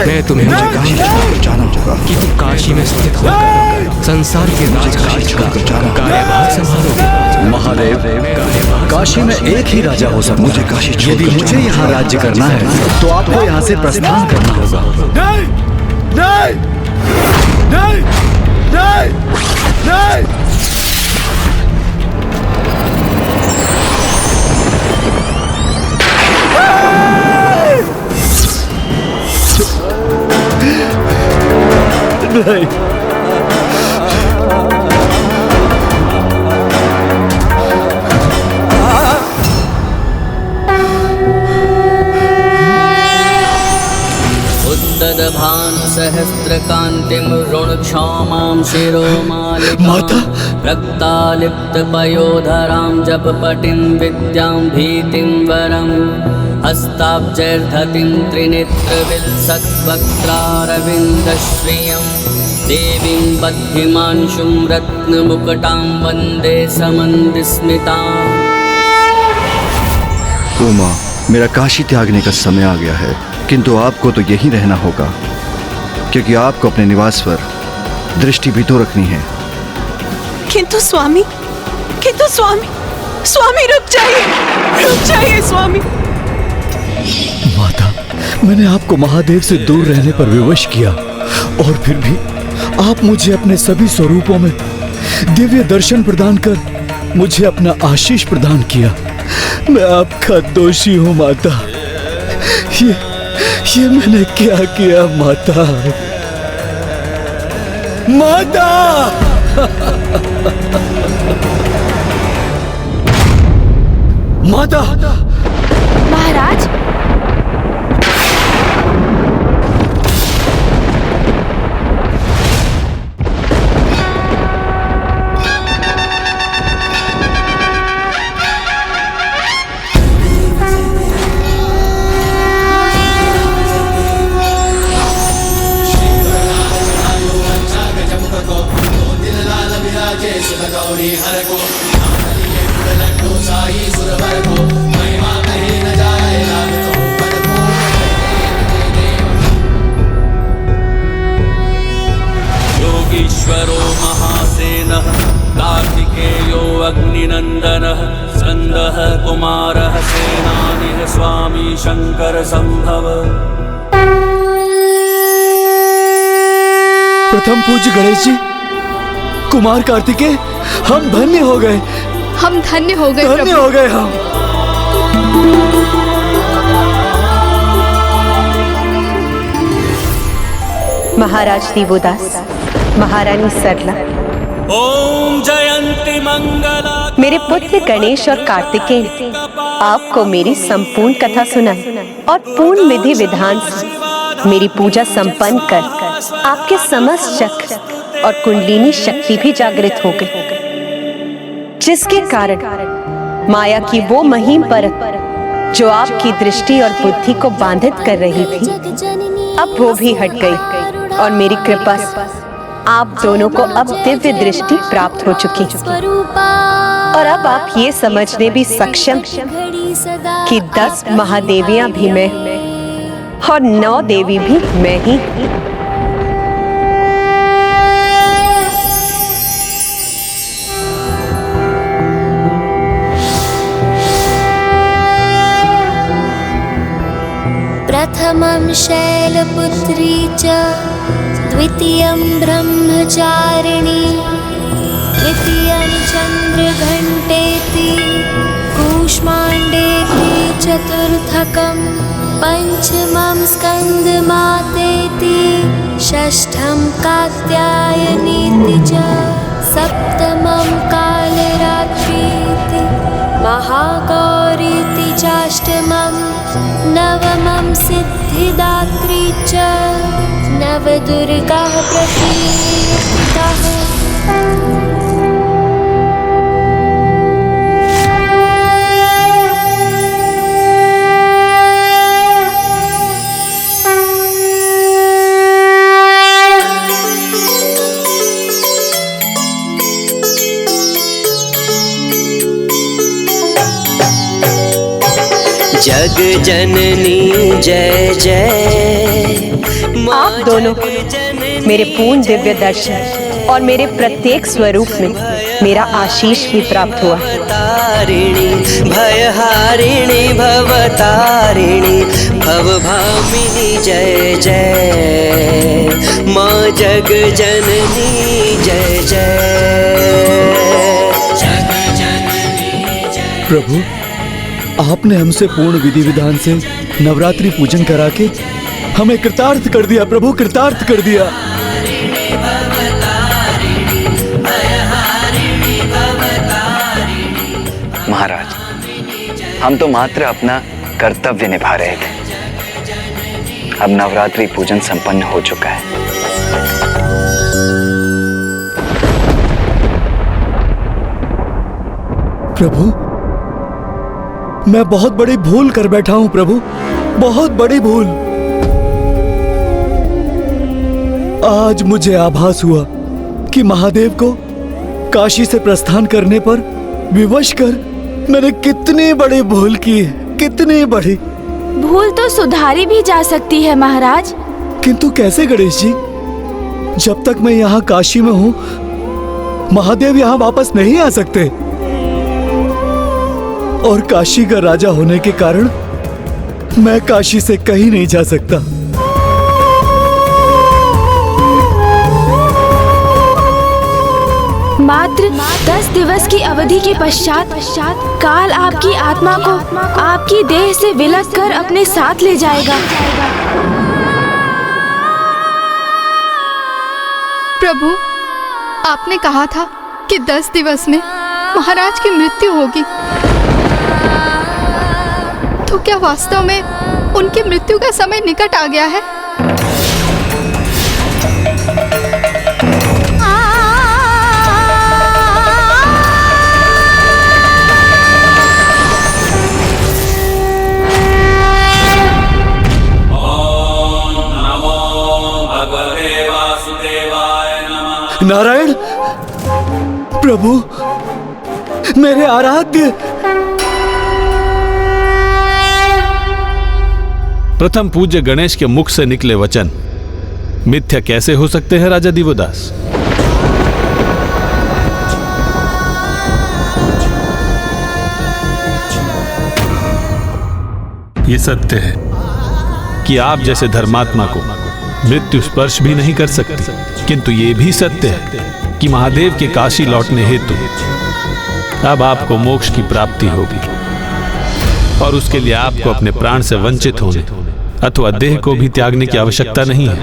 मैं तुम्हें काशी छोड़कर जाना होगा कि तुम काशी में स्थित होकर संसार के राजकाज का कार्यभार संभालोगे। महादेव, काशी में एक ही राजा हो सकता है। मुझे काशी यदि मुझे यहाँ राज्य करना है तो आपको यहाँ से प्रस्थान करना होगा। नहीं, नहीं, नहीं, नहीं, नहीं। नहीं। सहस्रकान्तिं ऋणक्षौमां शिरोमालिकां रक्तालिप्तपयोधरां जपपटिं विद्यां भीतिं वरं हस्ताब्जैर्धतिं त्रिनेत्रविलसद्वक्त्रारविन्दश्रियं देवीं बद्धिमांशुं रत्नमुकुटां वन्दे समन्दिस्मिताम्। उमा, मेरा काशी त्यागने का समय आ गया है, किंतु आपको तो यहीं रहना होगा, क्योंकि आपको अपने निवास पर दृष्टि भी तो रखनी है। किंतु स्वामी, स्वामी रुक जाइए स्वामी। माता, मैंने आपको महादेव से दूर रहने पर विवश किया और फिर भी आप मुझे अपने सभी स्वरूपों में दिव्य दर्शन प्रदान कर मुझे अपना आशीष प्रदान किया। मैं आपका दोषी हूँ माता। ये मैंने क्या किया माता? माता! माता! महाराज, योगीश्वरो महासेनः कार्तिकेयो अग्निनन्दनः स्कन्दः कुमारः सेनानिः स्वामी शंकर संभव। प्रथम पूज्य गणेश जी, कुमार कार्तिकेय, हम धन्य हो गए। हम धन्य हो गए, धन्य हो गए हम। महाराज देवोदास, महारानी सरला, ओम जयंती मंगला। मेरे पुत्र गणेश और कार्तिकेय ने आपको मेरी संपूर्ण कथा सुनाई और पूर्ण विधि विधान से मेरी पूजा संपन्न कर आपके समस्त चक्र और कुंडलिनी शक्ति भी जागृत हो गई, जिसके कारण माया की वो महीन परत जो आपकी दृष्टि और बुद्धि को बाधित कर रही थी, अब वो भी हट गई और मेरी कृपा से आप दोनों को अब दिव्य दृष्टि प्राप्त हो चुकी और अब आप ये समझने भी सक्षम कि 10 महादेवियां भी मैं और 9 देवी भी मैं ही। प्रथमं शैलपुत्री च द्वितीयं ब्रह्मचारिणी तृतीयं चन्द्रघण्टेति कूष्माण्डेति चतुर्थकं पंचमं स्कन्दमातेति षष्ठं कात्यायनीति च सप्तमं कालरात्रीति महागौरीति चाष्टमं नवमं सिद्धिदात्री च नवदुर्गाः प्रतीताः। जग जननी जय जय। आप दोनों मेरे पूर्ण दिव्य दर्शन और मेरे प्रत्येक स्वरूप में मेरा आशीष भी प्राप्त हुआ। तारिणी भयहारिणी भवतारिणी भवभामिनी जय जय। माँ जग जननी जय जय। प्रभु, आपने हमसे पूर्ण विधि विधान से नवरात्रि पूजन करा के हमें कृतार्थ कर दिया। प्रभु, कृतार्थ कर दिया। महाराज, हम तो मात्र अपना कर्तव्य निभा रहे थे। अब नवरात्रि पूजन संपन्न हो चुका है। प्रभु, मैं बहुत बड़ी भूल कर बैठा हूं प्रभु, बहुत बड़ी भूल। आज मुझे आभास हुआ कि महादेव को काशी से प्रस्थान करने पर विवश कर मैंने कितनी बड़ी भूल की है, कितनी बड़ी। भूल तो सुधारी भी जा सकती है महाराज। किंतु कैसे गणेश जी? जब तक मैं यहाँ काशी में हूँ, महादेव यहाँ वापस नहीं आ सकते। और काशी का राजा होने के कारण मैं काशी से कहीं नहीं जा सकता। मात्र 10 दिवस की अवधि के पश्चात काल आपकी आत्मा को आपकी देह से विलग कर अपने साथ ले जाएगा। प्रभु, आपने कहा था कि 10 दिवस में महाराज की मृत्यु होगी, तो क्या वास्तव में उनकी मृत्यु का समय निकट आ गया है? नारायण प्रभु, मेरे आराध्य। प्रथम पूज्य गणेश के मुख से निकले वचन मिथ्या कैसे हो सकते हैं राजा दिवोदास? ये सत्य है कि आप जैसे धर्मात्मा को मृत्यु स्पर्श भी नहीं कर सकती, किंतु ये भी सत्य है कि महादेव के काशी लौटने हेतु अब आपको मोक्ष की प्राप्ति होगी और उसके लिए आपको अपने प्राण से वंचित होने अथवा देह को भी त्यागने की आवश्यकता नहीं है।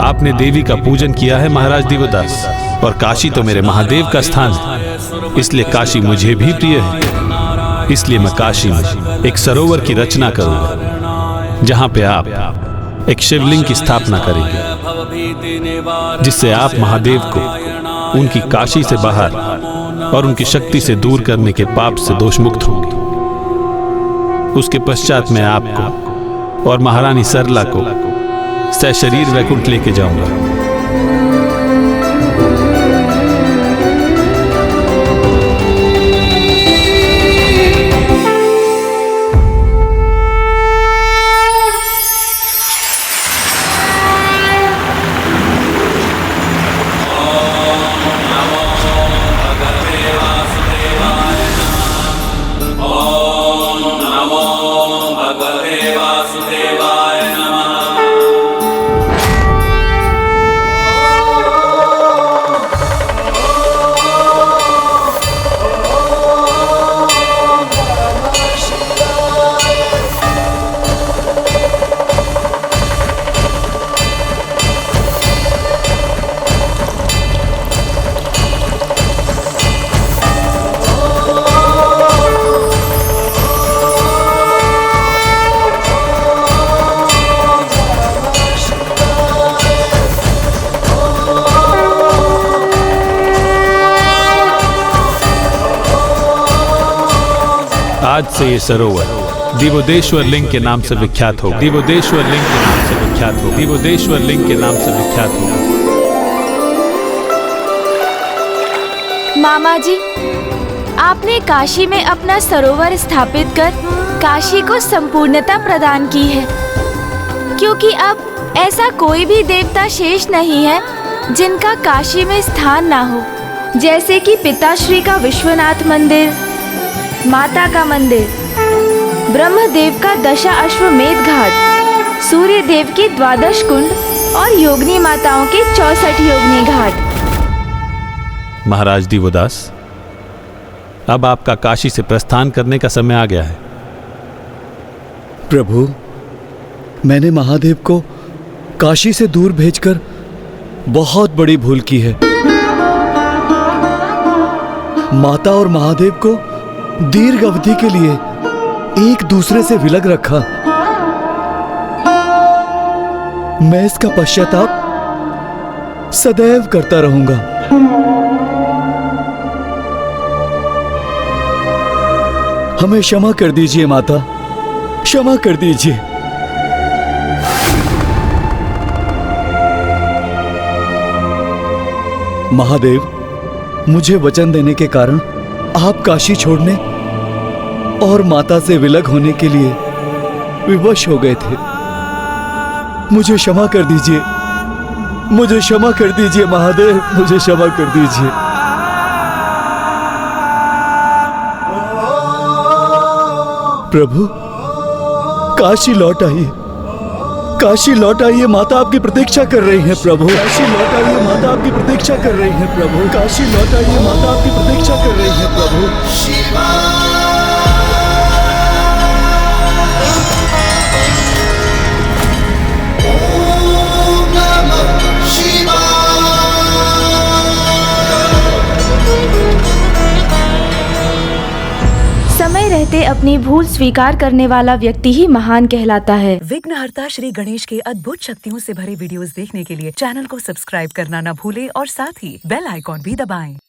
आपने देवी का पूजन किया है महाराज दिवोदास, और काशी तो मेरे महादेव का स्थान है, इसलिए काशी मुझे भी प्रिय है। इसलिए मैं काशी में एक सरोवर की रचना करूंगा, जहां पे आप एक शिवलिंग की स्थापना करेंगे, जिससे आप महादेव को उनकी काशी से बाहर और उनकी शक्ति से दूर करने के पाप से दोष मुक्त होंगे। उसके पश्चात मैं आपको और महारानी सरला को सशरीर वैकुंठ लेके जाऊंगा। आज से ये सरोवर दिवोदेश्वर लिंग के नाम से विख्यात होगा। दिवोदेश्वर लिंग के नाम से विख्यात होगा। दिवोदेश्वर लिंग के नाम से विख्यात होगा। मामा जी, आपने काशी में अपना सरोवर स्थापित कर काशी को संपूर्णता प्रदान की है, क्योंकि अब ऐसा कोई भी देवता शेष नहीं है जिनका काशी में स्थान ना हो। जैसे कि पिताश्री का विश्वनाथ मंदिर, माता का मंदिर, ब्रह्मदेव का दशा अश्वमेध घाट, सूर्य देव के 12 कुंड और योगिनी माताओं के 64 योगिनी घाट। महाराज दिवोदास, अब आपका काशी से प्रस्थान करने का समय आ गया है। प्रभु, मैंने महादेव को काशी से दूर भेजकर बहुत बड़ी भूल की है। माता और महादेव को दीर्घ अवधि के लिए एक दूसरे से विलग रखा। मैं इसका पश्चाताप सदैव करता रहूंगा। हमें क्षमा कर दीजिए माता, क्षमा कर दीजिए। महादेव, मुझे वचन देने के कारण आप काशी छोड़ने और माता से विलग होने के लिए विवश हो गए थे। मुझे क्षमा कर दीजिए, मुझे क्षमा कर दीजिए महादेव, मुझे क्षमा कर दीजिए। प्रभु, काशी लौट आइए, काशी लौट आइए, माता आपकी प्रतीक्षा कर रही है। प्रभु, काशी लौट आइए, माता आपकी प्रतीक्षा कर रही है। प्रभु, काशी लौट आइए, माता आपकी प्रतीक्षा कर रही है। प्रभु, समय रहते अपनी भूल स्वीकार करने वाला व्यक्ति ही महान कहलाता है। विघ्नहर्ता श्री गणेश के अद्भुत शक्तियों से भरे वीडियोस देखने के लिए चैनल को सब्सक्राइब करना न भूलें और साथ ही बेल आइकॉन भी दबाएं।